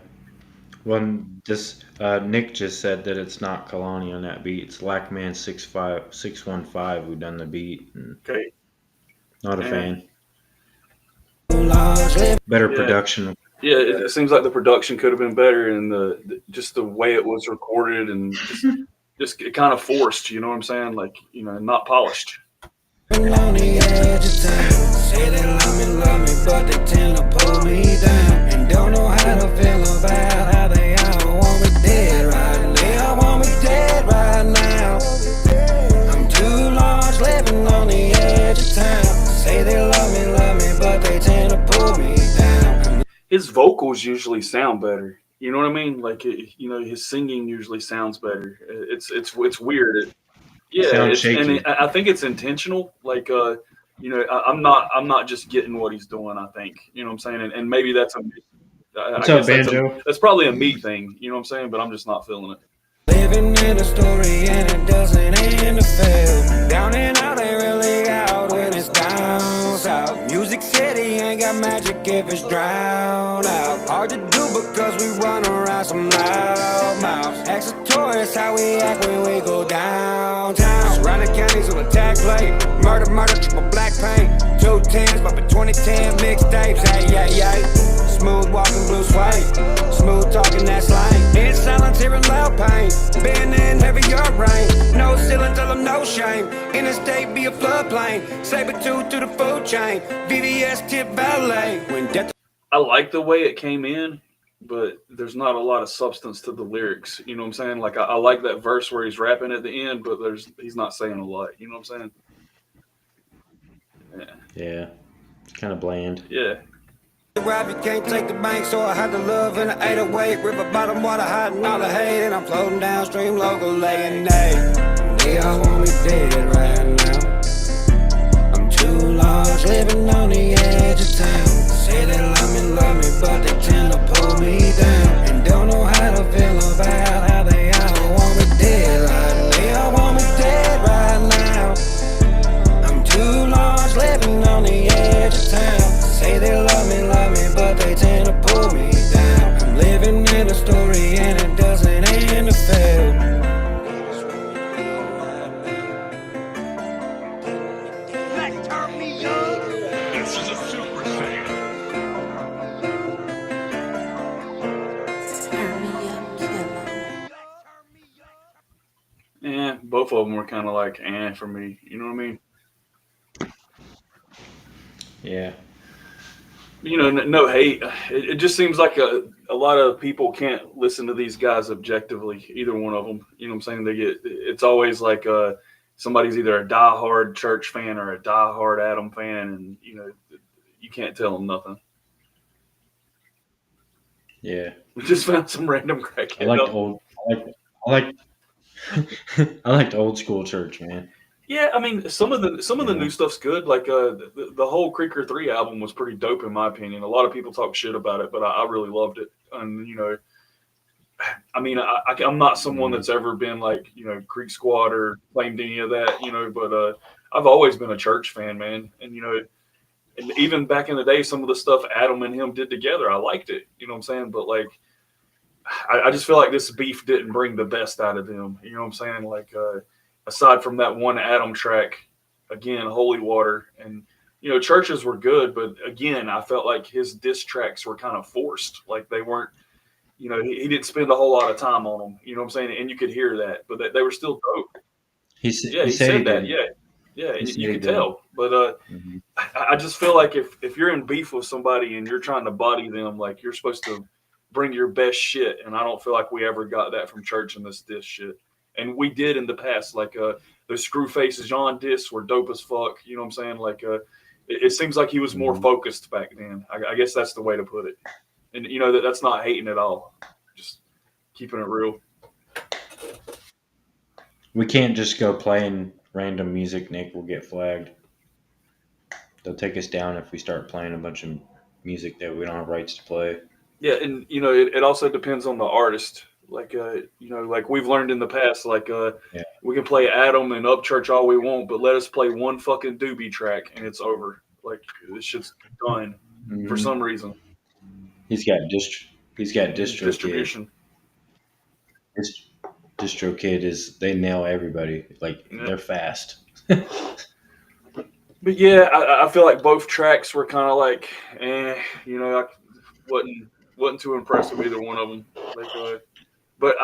Well, this Nick just said that it's not Kalani on that beat. It's Lackman 615 who done the beat. And Okay. not a fan. large. Better Yeah. production. Yeah, it seems like the production could have been better, and just the way it was recorded, and just it kind of forced. You know what I'm saying? Like, you know, not polished. On the edge of town. Say they love me, but they tend to pull me down. And don't know how to feel about how they all want me dead right now. They all want me dead right now. I'm too large, living on the edge of town. Say they love me, but they tend to pull me down. His vocals usually sound better. You know what I mean? Like, you know, his singing usually sounds better. It's weird. Yeah, Sounds shaky. I think it's intentional. Like, you know, I'm not just getting what he's doing. I think, you know what I'm saying, and maybe that's a. What's up, Banjo? That's probably a me thing, you know what I'm saying, but I'm just not feeling it. Living in a story and it doesn't end to fail. Down and out ain't really out when it's down south. Music City ain't got magic if it's drowned out. Hard to do because we run around some loud mouths. Ask the tourists how we act when we go downtown. Surrounding counties with a tag plate. Murder, triple black paint. 2 10s, bumping 2010 mixtapes. Ay. Smooth walking, blue suede. Smooth talking, that slang. In silence, hearing loud pain. Been in heavier rain. No ceiling, tell them no shame. Interstate be a floodplain. Saber tooth to the food chain. VVS tip valet. When death. I like the way it came in, but there's not a lot of substance to the lyrics. You know what I'm saying? Like I like that verse where he's rapping at the end, but he's not saying a lot. You know what I'm saying? Yeah. It's kind of bland. Yeah. Rap, you can't take the bank, so I had to love in an 808. River bottom water, hiding all the hate, and I'm floating downstream, local laying day. They all want me dead right now. I'm too large, living on the edge of town. Say they love me, but they tend to pull me down. And don't know how to feel about how they all want me dead right now. They all want me dead right now. I'm too large, living on the edge of town. Say they love me, but they tend to pull me down. I'm living in a story and it doesn't end to fail. Turn me up. This is a Super Saiyan. Turn me up, killer. Yeah, both of them were kind of like for me. You know what I mean? Yeah. You know, no hate. It just seems like a lot of people can't listen to these guys objectively, either one of them. You know what I'm saying? It's always like somebody's either a diehard Church fan or a diehard Adamn fan, and you know, you can't tell them nothing. Yeah. We just found some random crackhead. I liked old school church, man. Yeah, I mean, some of the new stuff's good. Like the whole Creeker 3 album was pretty dope in my opinion. A lot of people talk shit about it, but I really loved it. And you know, I mean, I'm not someone that's ever been like, you know, Creek Squad or claimed any of that, you know, but I've always been a Church fan, man. And you know, and even back in the day, some of the stuff Adamn and him did together, I liked it. You know what I'm saying? But like, I just feel like this beef didn't bring the best out of them. You know what I'm saying? Like, aside from that one Adamn track, again, Holy Water, and you know, Churches were good, but again, I felt like his diss tracks were kind of forced. Like they weren't, you know, he didn't spend a whole lot of time on them. You know what I'm saying? And you could hear that, but they were still dope. He said that. Yeah, you could tell. But I just feel like if you're in beef with somebody and you're trying to body them, like you're supposed to bring your best shit, and I don't feel like we ever got that from Church in this diss shit. And we did in the past, like the Screwface John diss were dope as fuck. You know what I'm saying? Like it seems like he was more focused back then. I guess that's the way to put it. And you know that's not hating at all, just keeping it real. We can't just go playing random music, Nick. We'll get flagged. They'll take us down if we start playing a bunch of music that we don't have rights to play. Yeah, and you know it also depends on the artist. Like you know, like we've learned in the past, like we can play Adamn and Upchurch all we want, but let us play one fucking doobie track and it's over. Like this shit's done for some reason. He's got distribution. DistroKid they nail everybody. Like they're fast. But yeah, I feel like both tracks were kind of like, you know, I wasn't too impressed with either one of them. Like, but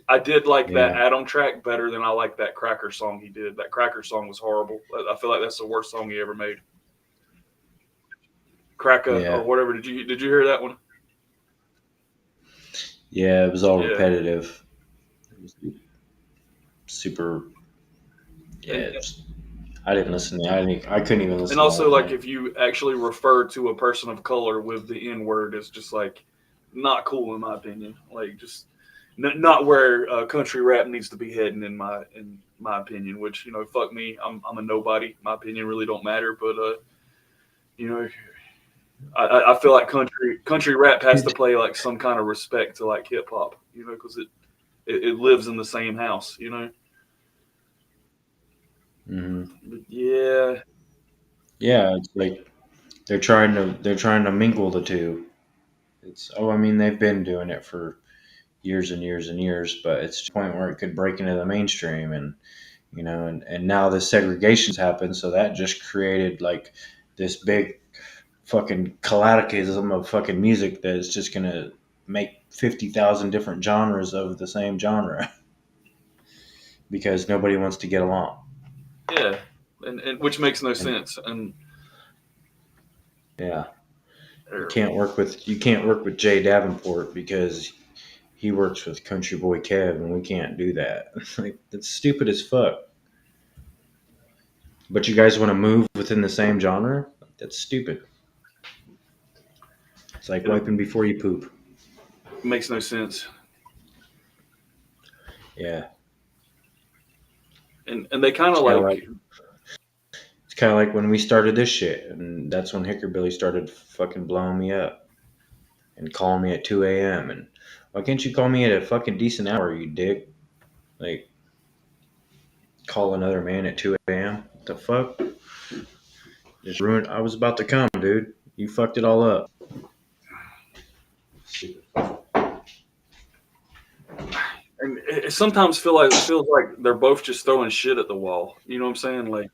I did like that Adamn track better than I like that Cracker song he did. That Cracker song was horrible. I feel like that's the worst song he ever made. Cracker or whatever. Did you hear that one? Yeah, it was all repetitive. It was super. Yeah, I didn't listen. I couldn't even listen. And also, like, if you actually refer to a person of color with the N word, it's just like not cool in my opinion. Like, just not where country rap needs to be heading in my opinion. Which, you know, fuck me, I'm a nobody. My opinion really don't matter. But you know, I feel like country rap has to play like some kind of respect to like hip hop. You know, because it lives in the same house. You know. But yeah. Yeah, it's like they're trying to mingle the two. I mean, they've been doing it for years and years and years, but it's to the point where it could break into the mainstream, and you know, and now the segregation's happened, so that just created like this big fucking kaleidoscope of fucking music that is just gonna make 50,000 different genres of the same genre because nobody wants to get along. Yeah, and which makes no sense. And yeah, you can't work with Jay Davenport because he works with Country Boy Kev, and we can't do that. Like, that's stupid as fuck. But you guys want to move within the same genre? That's stupid. It's like wiping before you poop. Makes no sense. Yeah. And they kind of like it's kind of like when we started this shit, and that's when Hickorbilly started fucking blowing me up and calling me at 2 a.m. And why can't you call me at a fucking decent hour, you dick? Like, call another man at 2 a.m.? What the fuck? Just ruined. I was about to come, dude. You fucked it all up. And it sometimes feels like they're both just throwing shit at the wall. You know what I'm saying? Like,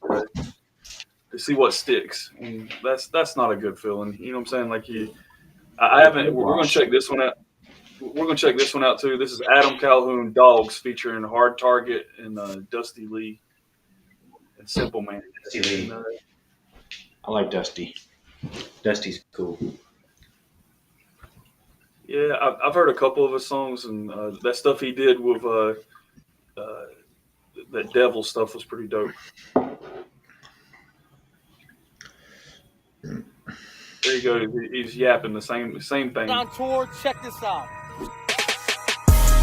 to see what sticks. And that's not a good feeling. You know what I'm saying? Like, I haven't. We're gonna check this one out. We're gonna check this one out too. This is Adamn Calhoun Dogs featuring Hard Target and Dusty Lee and Simple Man. Dusty Lee. I like Dusty. Dusty's cool. Yeah, I've heard a couple of his songs, and that stuff he did with that Devil stuff was pretty dope. There you go. He's yapping the same thing. On tour, check this out.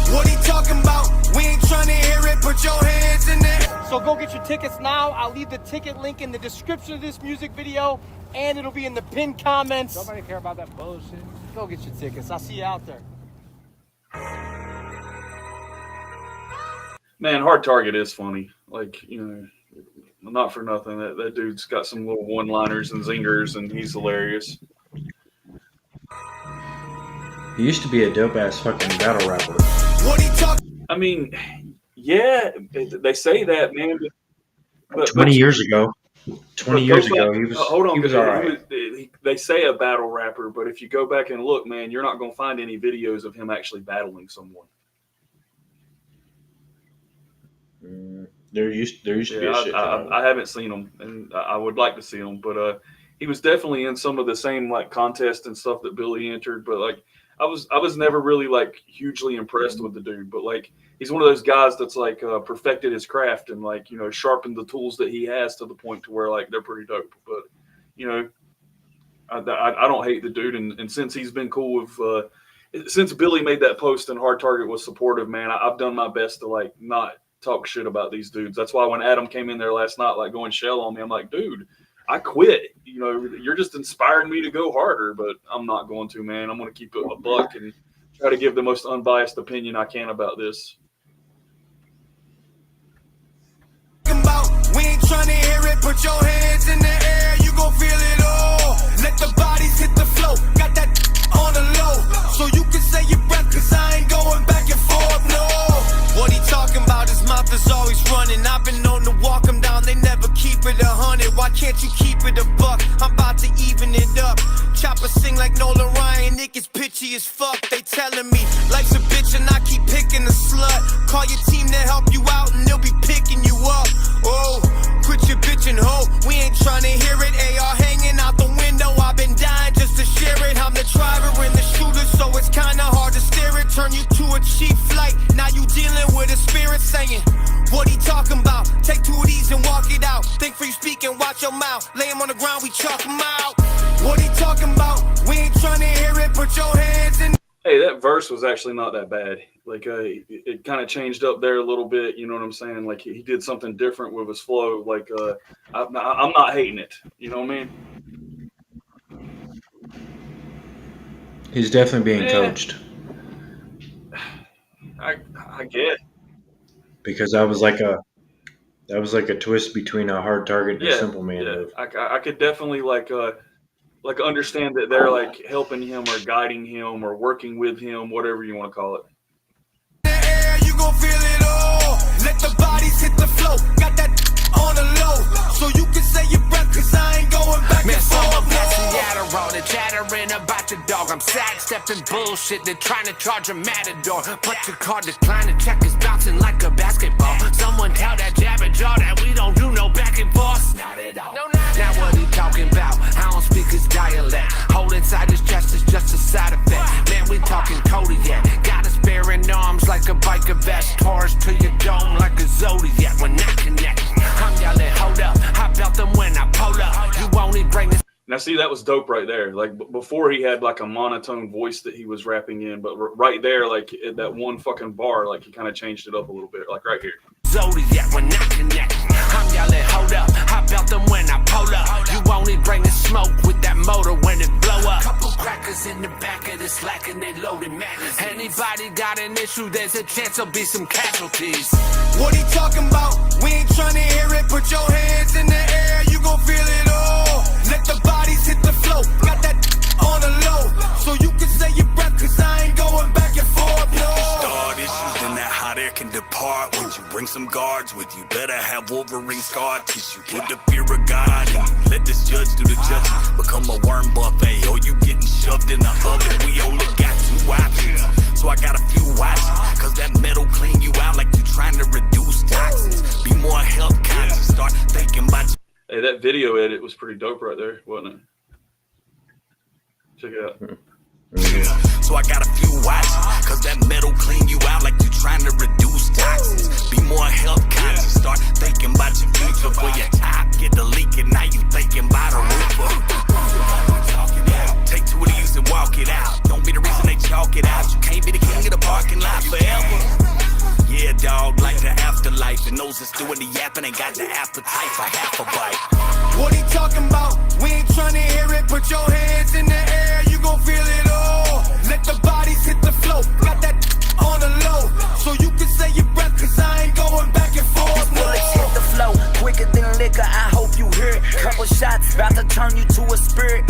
What he talking about? We ain't trying to hear it, put your hands in there. So go get your tickets now. I'll leave the ticket link in the description of this music video, and it'll be in the pinned comments. Nobody care about that bullshit. Go get your tickets. I'll see you out there. Man, Hard Target is funny. Like, you know, not for nothing. That dude's got some little one-liners and zingers, and he's hilarious. He used to be a dope-ass fucking battle rapper. What he talking? I mean, yeah, they say that, man. But 20 years ago. 20 years ago, he was, hold on, he was all right. They say a battle rapper, but if you go back and look, man, you're not going to find any videos of him actually battling someone. There used to be a shit. I haven't seen him, and I would like to see him, but he was definitely in some of the same like contests and stuff that Billy entered. But like, I was never really like hugely impressed with the dude, but like, he's one of those guys that's like perfected his craft and like, you know, sharpened the tools that he has to the point to where like they're pretty dope. But you know, I don't hate the dude, and since he's been cool with since Billy made that post and Hard Target was supportive, man, I've done my best to like not talk shit about these dudes. That's why when Adam came in there last night, like going shell on me, I'm like, dude, I quit. You know, you're just inspiring me to go harder, but I'm not going to, man. I'm going to keep it a buck and try to give the most unbiased opinion I can about this. We ain't trying to hear it, put your hands in the air, you gon' feel it all. Let the bodies hit the flow, got that on the low, so you can say your breath, cause I ain't going back and forth, no. What he talking about, his mouth is always running. I've been known to walk him down, they never keep it 100. Why can't you keep it a buck? I'm about to even it up. Chopper sing like Nolan Ryan, Nick is pitchy as fuck. They telling me life's a bitch and I keep picking a slut. Call your team to help you out and they'll be picking you up. Oh, quit your bitch and hoe. We ain't trying to hear it. AR hanging out the window. I've been dying just to share it. I'm the driver and the shooter, so it's kinda hard to steer it. Turn you to a cheap flight. Now you dealing with a spirit saying, what he talking about? Take 2 of these and walk it out. Think free speaking, watch your mouth. Lay him on the ground, we chalk him out. What he talking about? We ain't trying to hear it. Put your hands in. Hey, that verse was actually not that bad. Like it kind of changed up there a little bit. You know what I'm saying? Like he did something different with his flow. Like I'm not hating it. You know what I mean? He's definitely being coached. I get. Because that was like a twist between a hard target and a simple man move. I could definitely like understand that they're like helping him or guiding him or working with him, whatever you want to call it. You gon' feel it all. Let the bodies hit the flow. Got that on the low, so you can say your breath, cause I ain't going back and forth. Adderall, they're chattering about your dog. I'm sidestepping bullshit, they're trying to charge a matador. But your card decline, the check is bouncing like a basketball. Someone tell that jabber jaw that we don't do no back and forth. Not at all. Now what he talking about? I don't speak his dialect. Hold inside his chest is just a side effect. Man, we talking Kodiak. Got us bearing arms like a biker vest. Taurus to your dome like a Zodiac. When I connect, I'm yelling, hold up. I felt them when I pull up. You only bring this. Now, see, that was dope right there. Like before, he had like a monotone voice that he was rapping in, but right there, like at that one fucking bar, like he kind of changed it up a little bit, like right here. Zodiac when I connect, I'm yelling, hold up. I felt them when I pull up. You only bring the smoke with that motor when it blow up. Couple crackers in the back of the slack and they loaded magazines. Anybody got an issue? There's a chance there'll be some casualties. What he talking about? We ain't trying to hear it. Put your hands in the air, you gon' feel it all. Let the bodies hit the flow. Got that on the low, so you can say your breath, cause I ain't going back and forth, no. Start issues, then that hot air can depart. When you bring some guards with you, better have Wolverine scar tissue. Put the fear of God in you. Let this judge do the judging. Become a worm buffet, or you getting shoved in the oven. We only got 2 options, so I got a few watching. Cause that metal clean you out like you trying to reduce toxins. Be more health conscious, start thinking about you. Hey, that video edit was pretty dope right there, wasn't it? Check it out. So I got a few watches, cause that metal clean you out like you trying to reduce toxins. Be more health conscious, start thinking about your future. For your top get the leak and now you thinking about a roofer. Take 2 of these and walk it out. Don't be the reason they chalk it out. You can't be the king of the parking lot forever. Yeah, dog, like the afterlife. And those that's doing the yapping ain't got the appetite for half a bite. What he talking about? We ain't trying to hear it. Put your hands in the air, you gon' feel it all. Let the bodies hit the flow. Got that on the low, so you can say your breath, cause I ain't going back and forth. Bullets hit the flow, quicker than liquor, I hope you hear it. Couple shots, about to turn you to a spirit.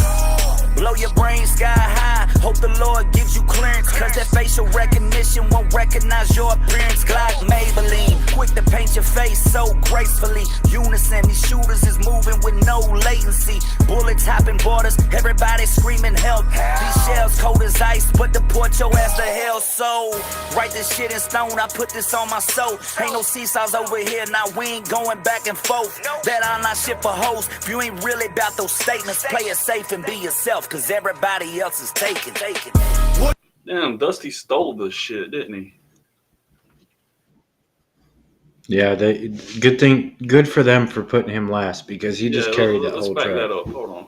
Blow your brain sky high, hope the Lord gives you clearance. Cause that facial recognition won't recognize your appearance. Glock Maybelline, quick to paint your face so gracefully. Unison, these shooters is moving with no latency. Bullets hopping borders, everybody screaming help. These shells cold as ice, but deport your ass to hell. So, write this shit in stone, I put this on my soul. Ain't no seesaws over here, now we ain't going back and forth. That I'm not shit for hoes. If you ain't really about those statements, play it safe and be yourself, cause everybody else is taking. Damn, Dusty stole this shit, didn't he? Yeah, good for them for putting him last, because he just carried that whole track. Let's back that up. Hold on.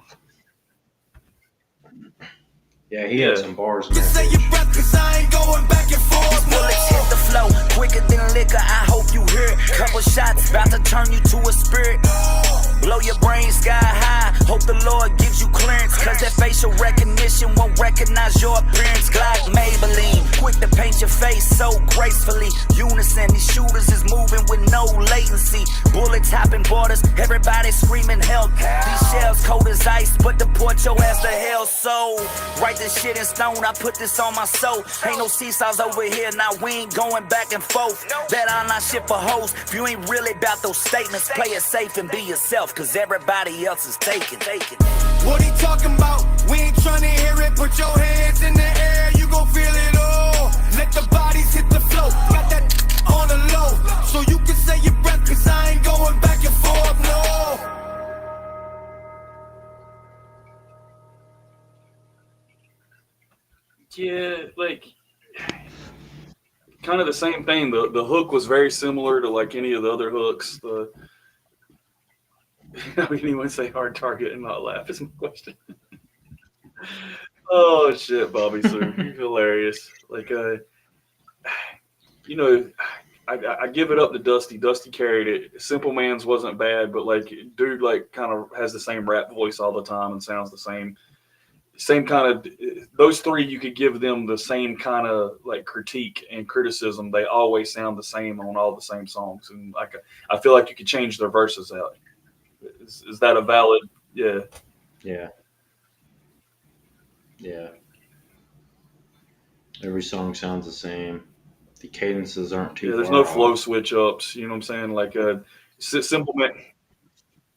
Yeah, he had some bars in You say there. your breath, cause I ain't going back and forth. Bullets hit the flow, quicker than liquor, I hope you hear it. Couple shots, about to turn you to a spirit. Blow your brain sky high, hope the Lord gives you clearance. Cause that facial recognition won't recognize your appearance. Glock Maybelline, quick to paint your face so gracefully. Unison, these shooters is moving with no latency. Bullets hopping borders, everybody screaming help. These shells cold as ice, but deport your ass to hell. So, write this shit in stone, I put this on my soul. Ain't no seesaws over here, now we ain't going back and forth. That I'm not shit for hoes. If you ain't really about those statements, play it safe and be yourself, cause everybody else is taking. What he talking about? We ain't trying to hear it. Put your hands in the air, you gon' feel it all. Let the bodies hit the flow. Got that on the low, so you can say your breath, cause I ain't going back and forth, no. Yeah, like kind of the same thing. The hook was very similar to like any of the other hooks. I mean, anyone say hard target and not laugh is my question. Oh shit, Bobby Sue, you're hilarious. Like you know, I give it up to Dusty. Dusty carried it. Simple Man's wasn't bad, but like dude, like kind of has the same rap voice all the time and sounds the same. Same kind of those three, you could give them the same kind of like critique and criticism. They always sound the same on all the same songs, and like I feel like you could change their verses out. Is that a valid? Yeah. Yeah. Yeah. Every song sounds the same. The cadences aren't too. Yeah, there's far no off. flow switch ups. You know what I'm saying? Like Simple Man.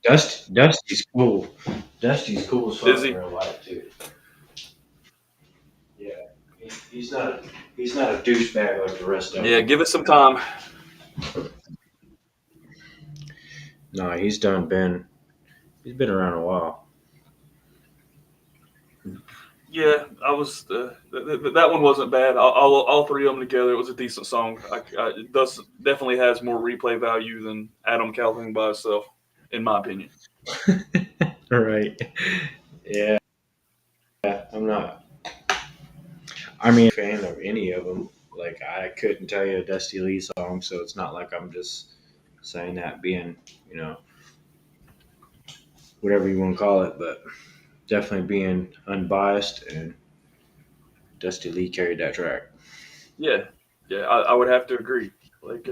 Dusty's cool. Dusty's cool as fuck Is he? in real life too. Yeah, he's not a douchebag like the rest of them. Yeah, give it some time. No, he's been around a while. Yeah, I was. That one wasn't bad. All three of them together, it was a decent song. It definitely has more replay value than Adamn Calhoun by itself, in my opinion. All right. Yeah. I'm not. I mean, a fan of any of them. Like I couldn't tell you a Dusty Lee song, so it's not like I'm just saying that being, whatever you want to call it, but definitely being unbiased, and Dusty Lee carried that track. Yeah, I would have to agree. Like,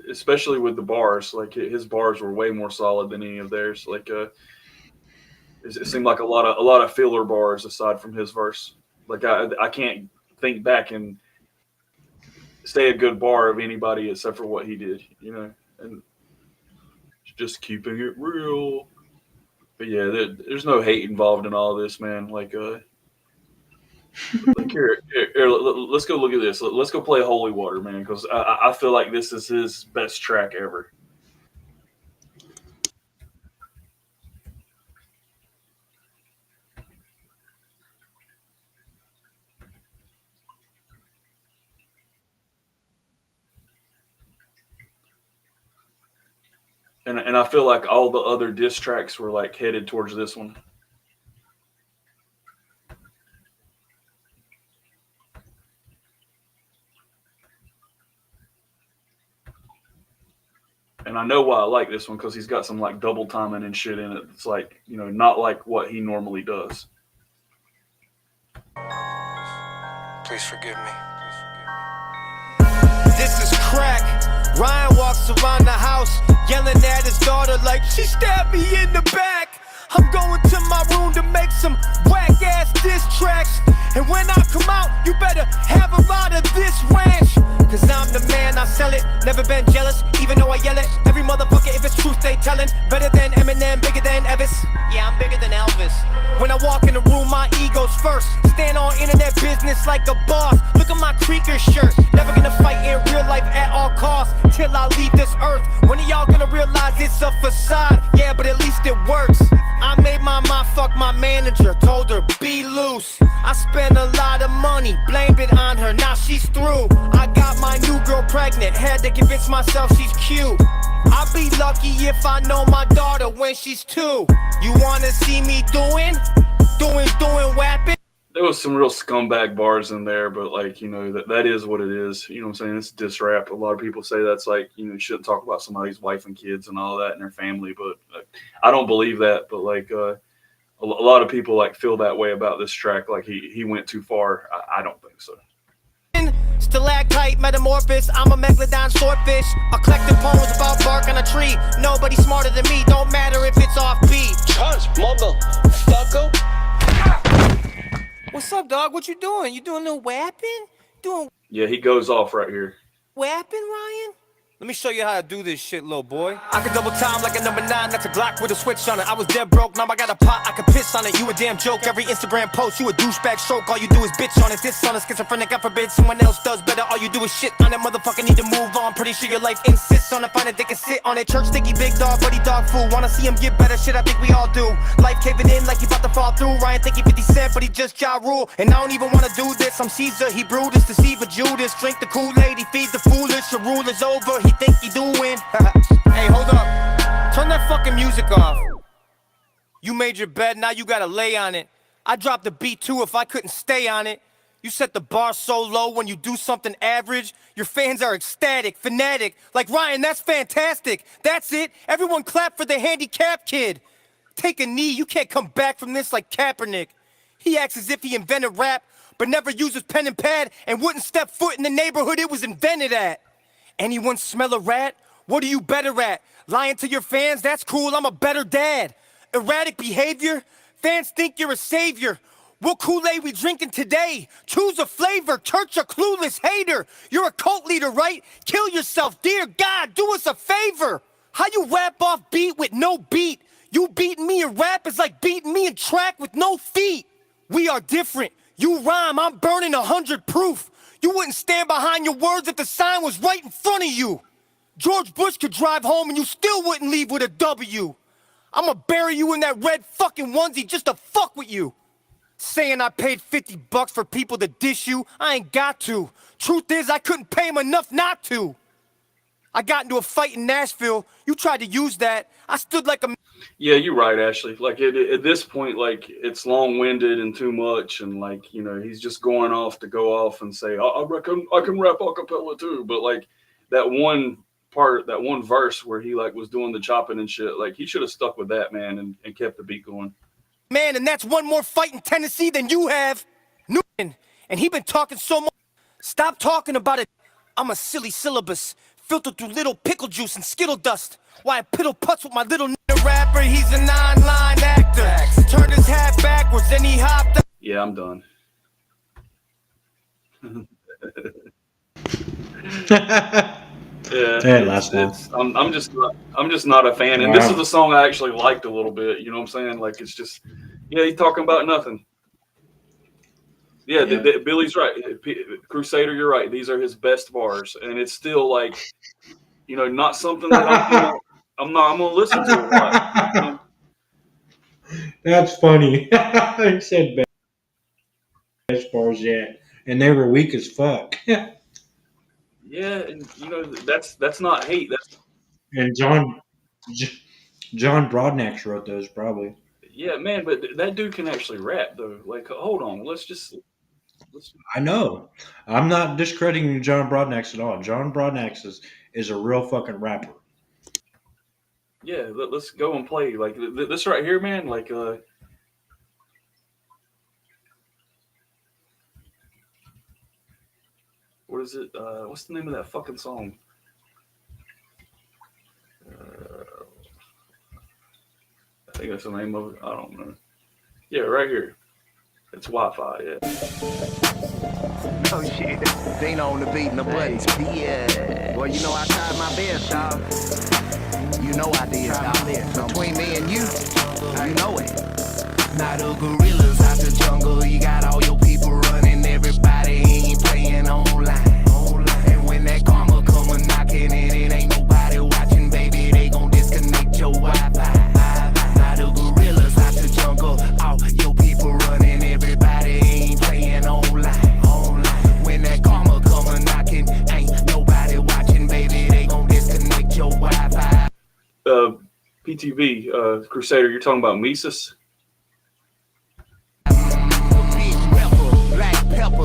especially with the bars, like his bars were way more solid than any of theirs. Like, it seemed like a lot of filler bars aside from his verse. Like, I can't think back and say a good bar of anybody except for what he did, and just keeping it real. But yeah, there's no hate involved in all this, man. Like, here, let's go look at this. Let's go play Holy Water, man, because I feel like this is his best track ever. And I feel like all the other diss tracks were like headed towards this one. And I know why I like this one, because he's got some like double timing and shit in it. It's like, not like what he normally does. Please forgive me. This is crack. Ryan walks around the house, yelling at his daughter like she stabbed me in the back. I'm going to my room to make some whack-ass diss tracks. And when I come out, you better have a lot of this ranch. Cause I'm the man, I sell it. Never been jealous, even though I yell it. Every motherfucker, if it's truth, they tellin'. Better than Eminem, bigger than Elvis. Yeah, I'm bigger than Elvis. When I walk in the room, my ego's first. Stand on internet business like a boss. Look at my creaker shirt. Never gonna fight in real life at all costs till I leave this earth. When are y'all gonna realize it's a facade? Yeah, but at least it works. I made my mind fuck my manager, told her be loose. I spent a lot of money, blamed it on her, now she's through. I got my new girl pregnant, had to convince myself she's cute. I'll be lucky if I know my daughter when she's 2. You wanna see me doing rapping? There was some real scumbag bars in there, but like, that is what it is. You know what I'm saying? It's diss rap. A lot of people say that's like, you shouldn't talk about somebody's wife and kids and all that and their family, but I don't believe that. But like, a lot of people like feel that way about this track. Like he went too far. I don't think so. Stalactite, metamorphosis, I'm a megalodon swordfish. A collective poems about bark on a tree. Nobody smarter than me, don't matter if it's off beat. Charge, motherfucker. What's up, dog? What you doing? You doing a little wapping? Yeah, he goes off right here. Wapping, Ryan? Let me show you how to do this shit, little boy. I can double time like a number 9, that's a Glock with a switch on it. I was dead broke, now I got a pot, I can piss on it. You a damn joke, every Instagram post, you a douchebag stroke. All you do is bitch on it, this on a schizophrenic, God forbid someone else does better. All you do is shit on that motherfucker, need to move on. Pretty sure your life insists on it, find it, they can sit on it. Church sticky, big dog, buddy dog fool. Wanna see him get better, shit I think we all do. Life caving in like he about to fall through. Ryan think he 50 Cent, but he just Ja Rule. And I don't even wanna do this, I'm Caesar, he brewed this, deceiver Judas. Drink the Kool-Aid, he feeds the foolish, your rule is over, he think he doing. Hey, hold up. Turn that fucking music off. You made your bed, now you gotta lay on it. I dropped the beat too if I couldn't stay on it. You set the bar so low when you do something average, your fans are ecstatic, fanatic. Like, Ryan, that's fantastic. That's it. Everyone clap for the handicapped kid. Take a knee, you can't come back from this like Kaepernick. He acts as if he invented rap, but never uses pen and pad and wouldn't step foot in the neighborhood it was invented at. Anyone smell a rat? What are you better at? Lying to your fans? That's cool, I'm a better dad. Erratic behavior? Fans think you're a savior. What Kool-Aid we drinking today? Choose a flavor, church a clueless hater. You're a cult leader, right? Kill yourself, dear God, do us a favor. How you rap off beat with no beat? You beating me in rap is like beating me in track with no feet. We are different. You rhyme, I'm burning 100 proof. You wouldn't stand behind your words if the sign was right in front of you. George Bush could drive home and you still wouldn't leave with a W. I'ma bury you in that red fucking onesie just to fuck with you. Saying I paid $50 for people to dish you, I ain't got to. Truth is, I couldn't pay him enough not to. I got into a fight in Nashville. You tried to use that. I stood like a... Yeah, you're right, Ashley. Like at this point, like it's long-winded and too much, and like, you know, he's just going off to go off and say, I reckon I can rap a cappella too. But like that one part, that one verse where he like was doing the chopping and shit, like he should have stuck with that, man, and kept the beat going. Man, and that's one more fight in Tennessee than you have. Newton, and he been talking so much. Stop talking about it. I'm a silly syllabus, filtered through little pickle juice and skittle dust. Why I piddle putts with my little rapper, he's a 9-line actor. Turned his hat backwards, then he hopped up. Yeah, I'm done. Yeah, Hey, last one. I'm just not a fan. And this is a song I actually liked a little bit. You know what I'm saying? Like it's just, yeah, he's talking about nothing. Yeah, Billy's right. Crusader, you're right. These are his best bars, and it's still like, you know, not something that I'm gonna listen to a lot. That's funny. He said best bars yet, and they were weak as fuck. Yeah, and you know that's not hate. That's And John Broadnax wrote those probably. yeah, man. But that dude can actually rap though. Like, hold on, let's. I know. I'm not discrediting John Broadnax at all. John Broadnax is a real fucking rapper. Yeah, let's go and play like this right here, man. Like, what is it? What's the name of that fucking song? I think that's the name of it. I don't know. Yeah, right here. It's Wi-Fi. Yeah. Oh shit, they ain't on the beat and the buttons. Yeah. Well, you know I tried my best, dog. You know I did, dog. Between me and you know it. Now the gorillas out the jungle, you got all your people running, everybody ain't playing online. And when that karma come a knocking and it ain't nobody watching, baby, they gon' disconnect your Wi-Fi. Now the gorillas out the jungle, all your people running, everybody ain't playing online. When that karma come a knocking, ain't nobody watching, baby, they gon' disconnect your Wi-Fi. PTV, Crusader, you're talking about Mises?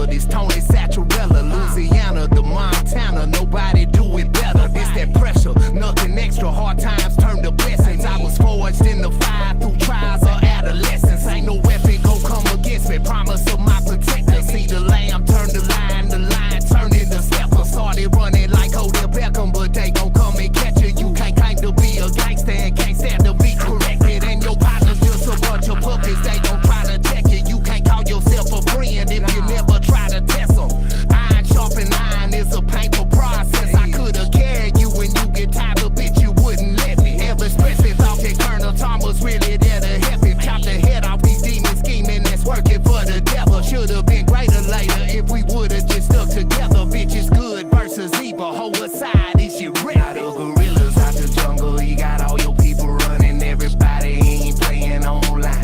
This Tony Satcharella, Louisiana, the Montana, nobody do it better. This that pressure, nothing extra. Hard times turn to blessings. I was forged in the fire through trials of adolescence. Ain't no weapon gon' come against me. Promise of my protector. See the lamb turn the line turned into stepper. Started running like Odell Beckham, but they gon' come and catch you. You can't claim to be a gangster and can't stand to be corrected. And your partner's just a bunch of puppies. They gon' try to check you. You can't call yourself a friend if you never try to test them. Iron sharpen iron is a painful process. I could've carried you when you get tired of bitch, you wouldn't let me. Ever expressive thought that Colonel Tom was really there to help him. Chop the head off these demons scheming that's working for the devil. Should've been greater later if we would've just stuck together. Bitches good versus evil, hoe aside, this shit real. Now the gorillas out the jungle, you got all your people running, everybody ain't playing online.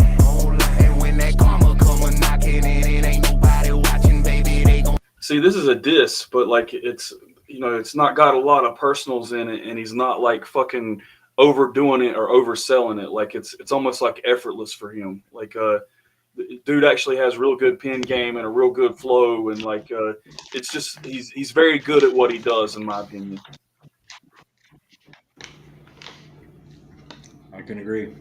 And when that karma come a knocking and it ain't nobody watching, baby, they gon' See, this is a diss, but like it's, you know, it's not got a lot of personals in it, and he's not like fucking overdoing it or overselling it. Like it's almost like effortless for him. Like the dude actually has real good pen game and a real good flow, and like it's just he's very good at what he does, in my opinion. I can agree.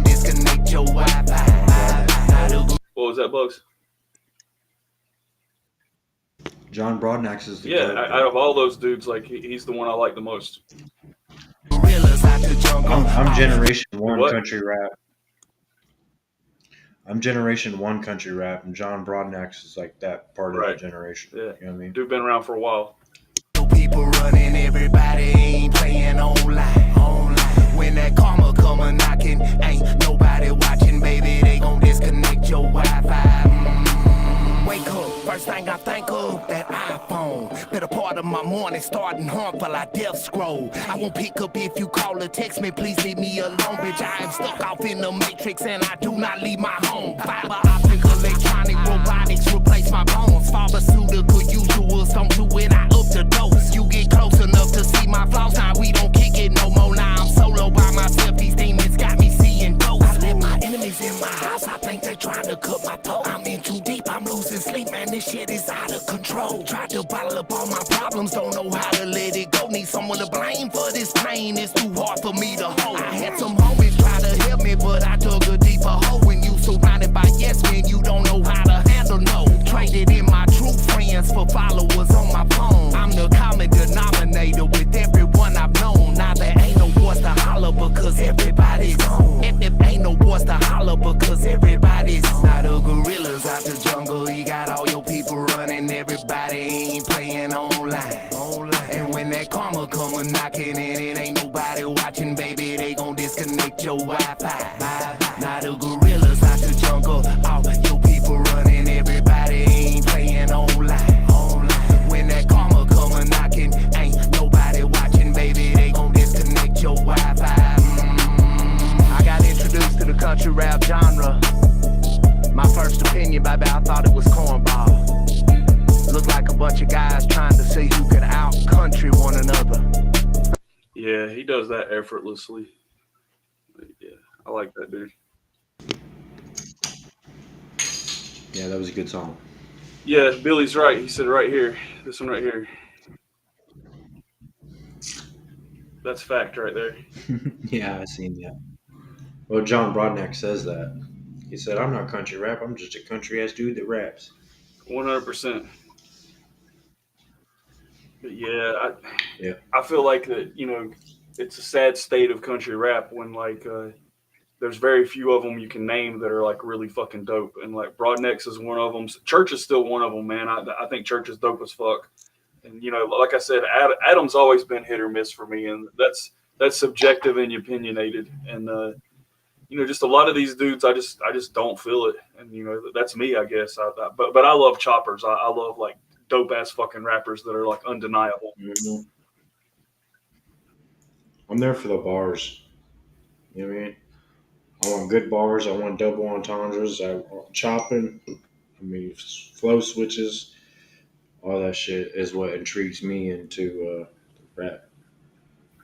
Disconnect your Wi-Fi. What was that, Bugs? John Broadnax is the Yeah, GOAT, out of all those dudes, like he's the one I like the most. Gorillas out the jungle. I'm Generation 1 What? country rap. I'm Generation 1 country rap, and John Broadnax is like that part of Right. that generation. Yeah, You know what I mean? dude been around for a while. People running, everybody ain't playing online. When that karma come a knocking, ain't nobody watching, baby. They gon' disconnect your Wi-Fi. Wake up, first thing I think of, that iPhone. Better part of my morning starting harmful, I death scroll. I won't pick up if you call or text me, please leave me alone, bitch. I am stuck off in the matrix and I do not leave my home. Fiber optic, electronic, robotics replace my bones. Pharmaceutical usuals don't do it, I up the dose. You get close enough to see my flaws, now we don't kick it no more. Now I'm solo by myself, these demons got me seeing ghosts. I let my enemies in my house, I think they trying to cut my throat. I'm in too deep, I'm losing sleep, man, this shit is out of control. Tried to bottle up all my problems, don't know how to let it go. Need someone to blame for this pain, it's too hard for me to hold. I had some homies try to help me, but I dug a deeper hole. When you surrounded by yes men, you don't know how to handle no. Traded in my true friends for followers on my phone. I'm the common denominator with everyone I've known. Now there ain't no voice to holler because everybody's gone. If ain't no voice to holler because everybody's now the gorillas out the jungle. You got all your people running, everybody ain't playing online. And when that karma come a knocking and it ain't nobody watching, baby, they gon' disconnect your Wi-Fi. Now the gorillas out the jungle, all your people running, everybody ain't playing online. When that karma come a knocking, ain't nobody watching, baby, they gon' disconnect your Wi-Fi. I got introduced to the country rap genre. My first opinion, baby, I thought it was cornball. Looked like a bunch of guys trying to see who could out-country one another. Yeah, he does that effortlessly. Yeah, I like that dude. Yeah, that was a good song. Yeah, Billy's right. He said right here. This one right here. That's fact right there. Yeah, I seen that. Well, John Broadnax says that. He said, I'm not country rap, I'm just a country ass dude that raps. 100%. But yeah, Yeah. I feel like that, it's a sad state of country rap when like there's very few of them you can name that are like really fucking dope, and like Broadnax is one of them. Church is still one of them, man. I think Church is dope as fuck, and like I said, Adam's always been hit or miss for me, and that's subjective and opinionated, and just a lot of these dudes, I just don't feel it, and that's me, I guess. But I love choppers. I love like dope ass fucking rappers that are like undeniable. Mm-hmm. I'm there for the bars. You know what I mean? I want good bars. I want double entendres. I want chopping. I mean, flow switches. All that shit is what intrigues me into rap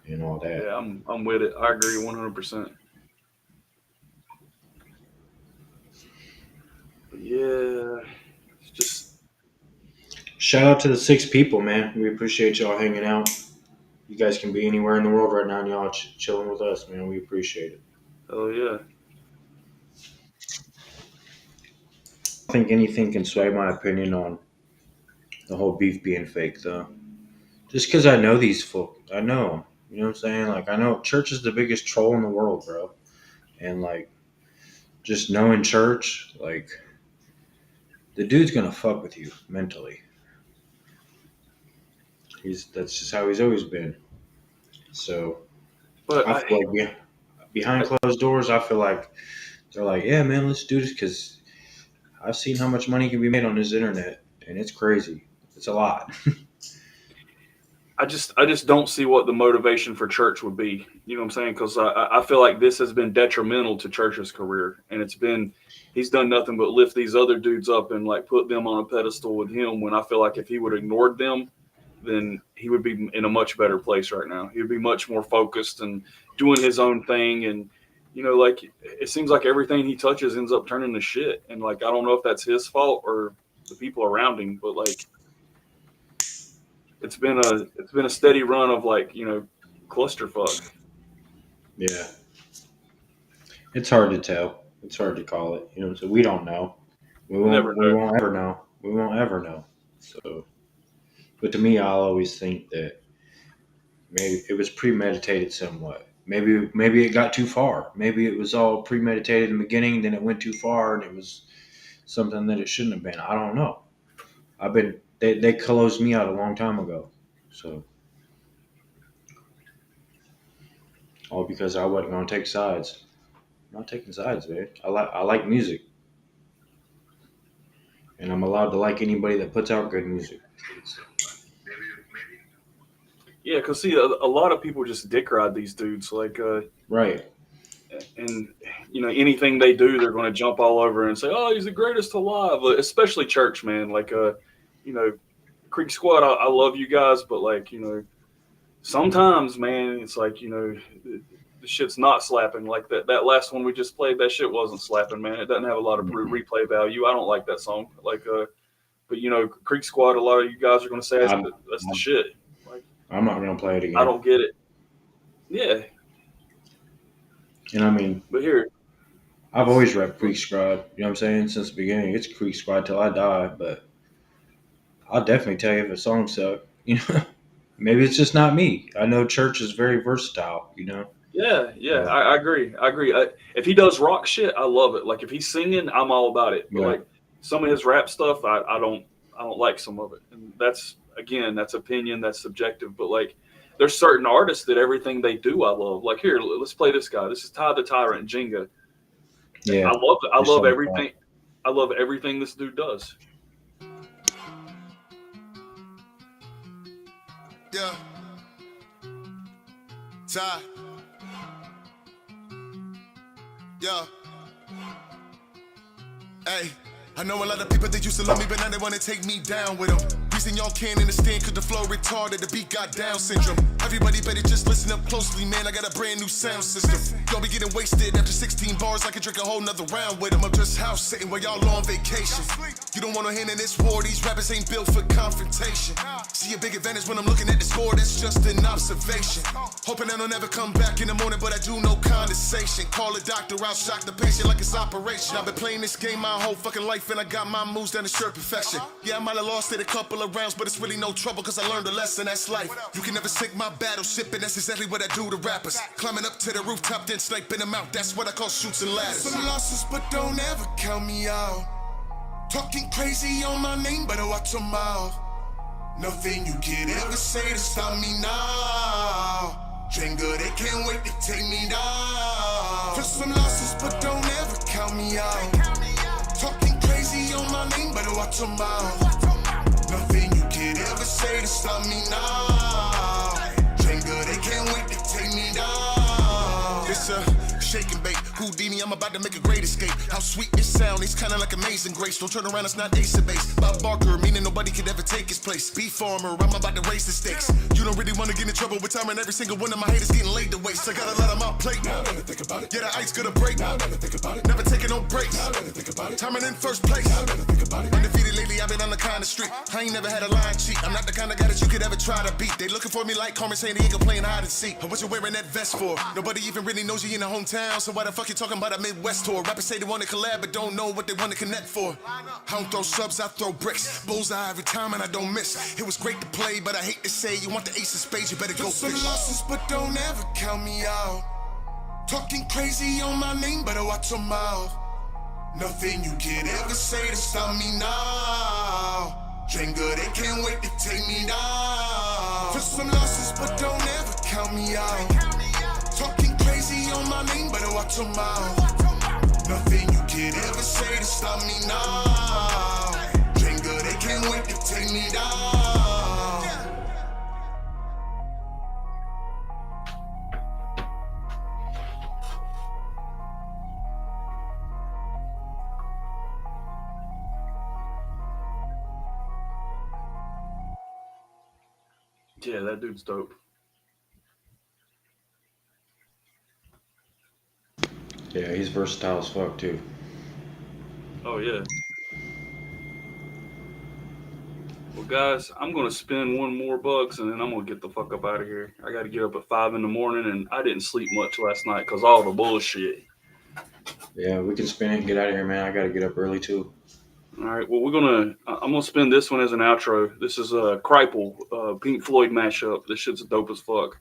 and all that. Yeah, I'm with it. I agree 100%. Yeah, it's just Shout out to the 6 people, man. We appreciate y'all hanging out. You guys can be anywhere in the world right now, and y'all chilling with us, man. We appreciate it. oh yeah. I don't think anything can sway my opinion on the whole beef being fake, though. Just because I know these folk, I know 'em. You know what I'm saying? Like, I know Church is the biggest troll in the world, bro. And, like, just knowing Church, like, the dude's gonna fuck with you mentally. That's just how he's always been. So, But I feel like behind closed doors, I feel like they're like, yeah, man, let's do this because I've seen how much money can be made on this internet, and it's crazy. It's a lot. I just don't see what the motivation for Church would be. You know what I'm saying? Because I feel like this has been detrimental to Church's career, and he's done nothing but lift these other dudes up and like put them on a pedestal with him. When I feel like if he would have ignored them, then he would be in a much better place right now. He would be much more focused and doing his own thing, and you know, like it seems like everything he touches ends up turning to shit. And like, I don't know if that's his fault or the people around him, but like, it's been a steady run of like, you know, clusterfuck. Yeah. It's hard to tell. It's hard to call it. You know, so we don't know. We won't. Never We know. won't ever know. We won't ever know. So, but to me, I'll always think that maybe it was premeditated somewhat. Maybe it got too far. Maybe it was all premeditated in the beginning, then it went too far, and it was something that it shouldn't have been. I don't know. They closed me out a long time ago. So all because I wasn't going to take sides. I'm not taking sides, man. I like music, and I'm allowed to like anybody that puts out good music. Yeah, because see, a lot of people just dick ride these dudes, like, Right. and you know, anything they do, they're going to jump all over and say, "Oh, he's the greatest alive." Especially church, man. Like, you know, Creek Squad, I love you guys, but like, you know, sometimes, man, it's like, you know, the shit's not slapping. Like that last one we just played, that shit wasn't slapping, man. It doesn't have a lot of replay value. I don't like that song. Like, but you know, Creek Squad, a lot of you guys are going to say that's the shit. Like, I'm not going to play it again. I don't get it. Yeah, And I mean, but here, I've always repped Creek Squad. You know what I'm saying? Since the beginning, it's Creek Squad till I die. But I'll definitely tell you if a song sucks. You know, maybe it's just not me. I know church is very versatile. You know. yeah, I agree. If he does rock shit, I love it. Like if he's singing, I'm all about it. But Yeah. like some of his rap stuff, I don't like some of it. And that's opinion, that's subjective. But like there's certain artists that everything they do, I love. Like here, let's play this guy. This is Ty the Tyrant, Jenga. Yeah. I love There's something everything. I love everything this dude does. Yeah. Ty. Yeah. Hey, I know a lot of people that used to love me, but now they wanna take me down with them. Reason y'all can't understand, cause the flow retarded, the beat got Down syndrome. Everybody better just listen up closely, man, I got a brand new sound system. Y'all be getting wasted after 16 bars, I can drink a whole nother round with them. I'm just house sitting while y'all on vacation. You don't want to hand in this war, these rappers ain't built for confrontation. See a big advantage when I'm looking at the score, that's just an observation. Hoping I don't ever come back in the morning, but I do no condensation. Call a doctor, I'll shock the patient like it's operation. I've been playing this game my whole fucking life, and I got my moves down to shirt perfection. Yeah, I might have lost it a couple of rounds, but it's really no trouble, cause I learned a lesson, that's life. You can never sink my battleship, and that's exactly what I do to rappers. Climbing up to the rooftop, then sniping them out, that's what I call shoots and ladders. Some losses, but don't ever count me out. Talking crazy on my name, better watch your mouth. Nothing you can ever say to stop me now. Jenga, they can't wait to take me down. For some losses, but don't ever count me out. Talking crazy on my name, better watch your mouth. Nothing you can ever say to stop me now. Jenga, they can't wait to take me down. It's a shake and bake. Houdini, I'm about to make a great escape. How sweet it sound, it's kinda like Amazing Grace. Don't turn around, it's not Ace of Base. Bob Barker, meaning nobody could ever take his place. Beef farmer, I'm about to raise the stakes. You don't really wanna get in trouble with time, and every single one of my haters getting laid to waste. I got a lot on my plate. Now I gotta think about it. Yeah, the ice gonna break. Now I gotta think about it. Never taking no breaks. Now I gotta think about it. Timing in first place. Now I gotta think about it. Undefeated lately, I've been on the kind of street. I ain't never had a line cheat. I'm not the kind of guy that you could ever try to beat. They looking for me like Carmen Sandiego playing hide and seek. What you wearing that vest for? Nobody even really knows you in the hometown, so why the fuck you talking about a Midwest tour? Rappers say they wanna collab, but don't know what they wanna connect for. I don't throw subs, I throw bricks. Bullseye every time and I don't miss. It was great to play, but I hate to say, you want the ace of spades, you better go fish. Some losses, but don't ever count me out. Talking crazy on my name, better watch your mouth. Nothing you can ever say to stop me now. Jenga, they can't wait to take me down. For some losses, but don't ever count me out. Talking crazy on my name, better watch your mouth. Nothing you can ever say to stop me now. Jenga, they can't wait to take me down. Yeah, that dude's dope. Yeah, he's versatile as fuck too. Oh yeah. Well, guys, I'm gonna spend one more bucks and then I'm gonna get the fuck up out of here. I got to get up at 5 in the morning, and I didn't sleep much last night because all the bullshit. Yeah, we can spin it and get out of here, man. I gotta get up early too. All right. Well, I'm gonna spend this one as an outro. This is a Kripal, Pink Floyd mashup. This shit's dope as fuck.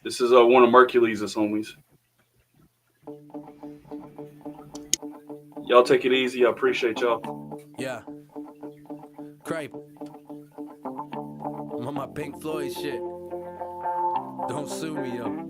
This is one of Mercules' homies. Y'all take it easy. I appreciate y'all. Yeah. Cripe. I'm on my Pink Floyd shit. Don't sue me, yo.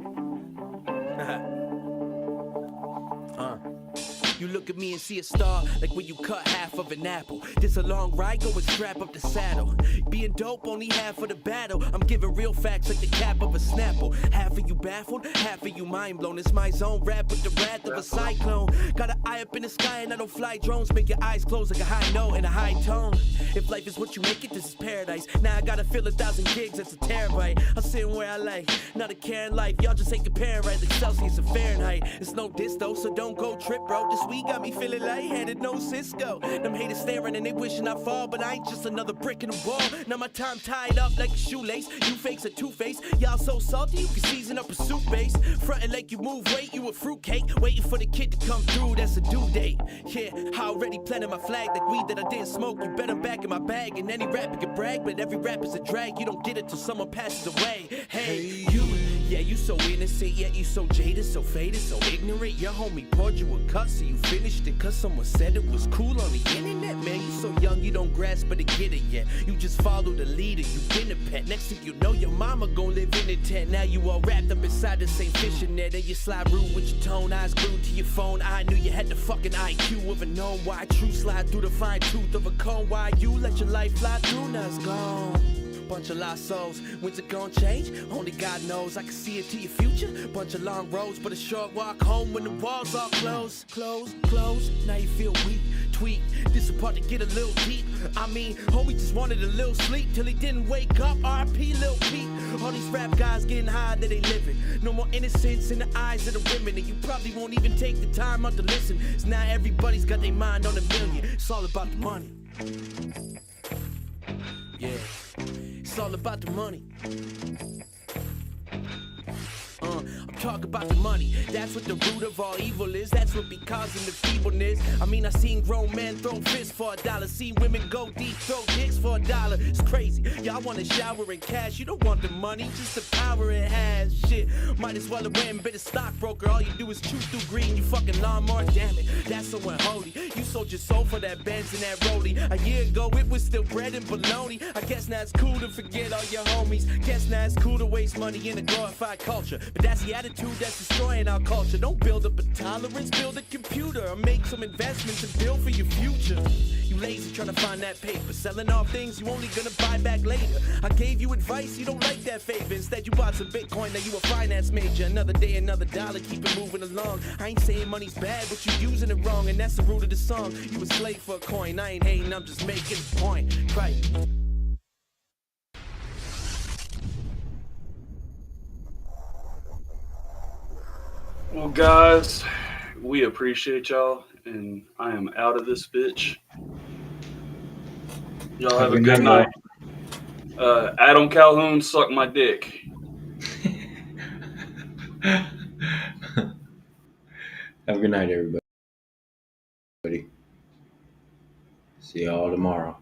You look at me and see a star, like when you cut half of an apple. This a long ride, go and strap up the saddle. Being dope, only half of the battle. I'm giving real facts like the cap of a Snapple. Half of you baffled, half of you mind blown. It's my zone, rap with the wrath of a cyclone. Got an eye up in the sky and I don't fly drones. Make your eyes close like a high note and a high tone. If life is what you make it, this is paradise. Now I gotta fill 1,000 gigs, that's a terabyte. I'm sitting where I like, not a care in life. Y'all just ain't comparing right like Celsius and Fahrenheit. It's no diss though, so don't go trip, bro. This week got me feeling lightheaded, no Cisco. Them haters staring and they wishing I fall, but I ain't just another brick in the wall. Now my time tied up like a shoelace. You fakes a two-face. Y'all so salty you can season up a soup base. Frontin' like you move weight, you a fruitcake. Waiting for the kid to come through, that's a due date. Yeah, I already planted my flag like weed that I didn't smoke. You bet I'm back in my bag, and any rapper can brag, but every rap is a drag. You don't get it till someone passes away. Hey, you. Yeah, you so innocent, yet you so jaded, so faded, so ignorant. Your homie poured you a cut, so you finished it cause someone said it was cool on the internet. Man, you so young, you don't grasp but to get it yet. You just follow the leader, you been a pet. Next thing you know, your mama gon' live in a tent. Now you all wrapped up inside the same fishing net, and you slide rude with your tone, eyes glued to your phone. I knew you had the fucking IQ of a known. Why true slide through the fine tooth of a cone? Why you let your life fly through, now it's gone. Bunch of lost souls, when's it gonna change? Only God knows, I can see it to your future. Bunch of long roads, but a short walk home when the walls all close. Close, now you feel weak, tweak. This is part to get a little deep. I mean, homie just wanted a little sleep till he didn't wake up. RP Lil Pete. All these rap guys getting high that they living. No more innocence in the eyes of the women, and you probably won't even take the time out to listen. So now everybody's got their mind on a million. It's all about the money. Yeah. It's all about the money. I'm talking about the money. That's what the root of all evil is. That's what be causing the feebleness. I mean, I seen grown men throw fists for $1. Seen women go deep, throw dicks for $1. It's crazy. Y'all want to shower in cash. You don't want the money, just the power it has. Shit, might as well have went and been a stockbroker. All you do is chew through green. You fucking lawnmower, damn it. That's so unholy. You sold your soul for that Benz and that rollie. A year ago, it was still bread and bologna. I guess now it's cool to forget all your homies. Guess now it's cool to waste money in a glorified culture. But that's the attitude that's destroying our culture. Don't build up a tolerance, build a computer, or make some investments and build for your future. You lazy trying to find that paper, selling off things you only gonna buy back later. I gave you advice, you don't like that favor. Instead you bought some Bitcoin, now you a finance major. Another day, another dollar, keep it moving along. I ain't saying money's bad, but you using it wrong, and that's the root of the song. You a slave for a coin, I ain't hating, I'm just making a point. Right. Well, guys, we appreciate y'all, and I am out of this bitch. Y'all have a good night. Adamn Calhoun, suck my dick. Have a good night, everybody. See y'all tomorrow.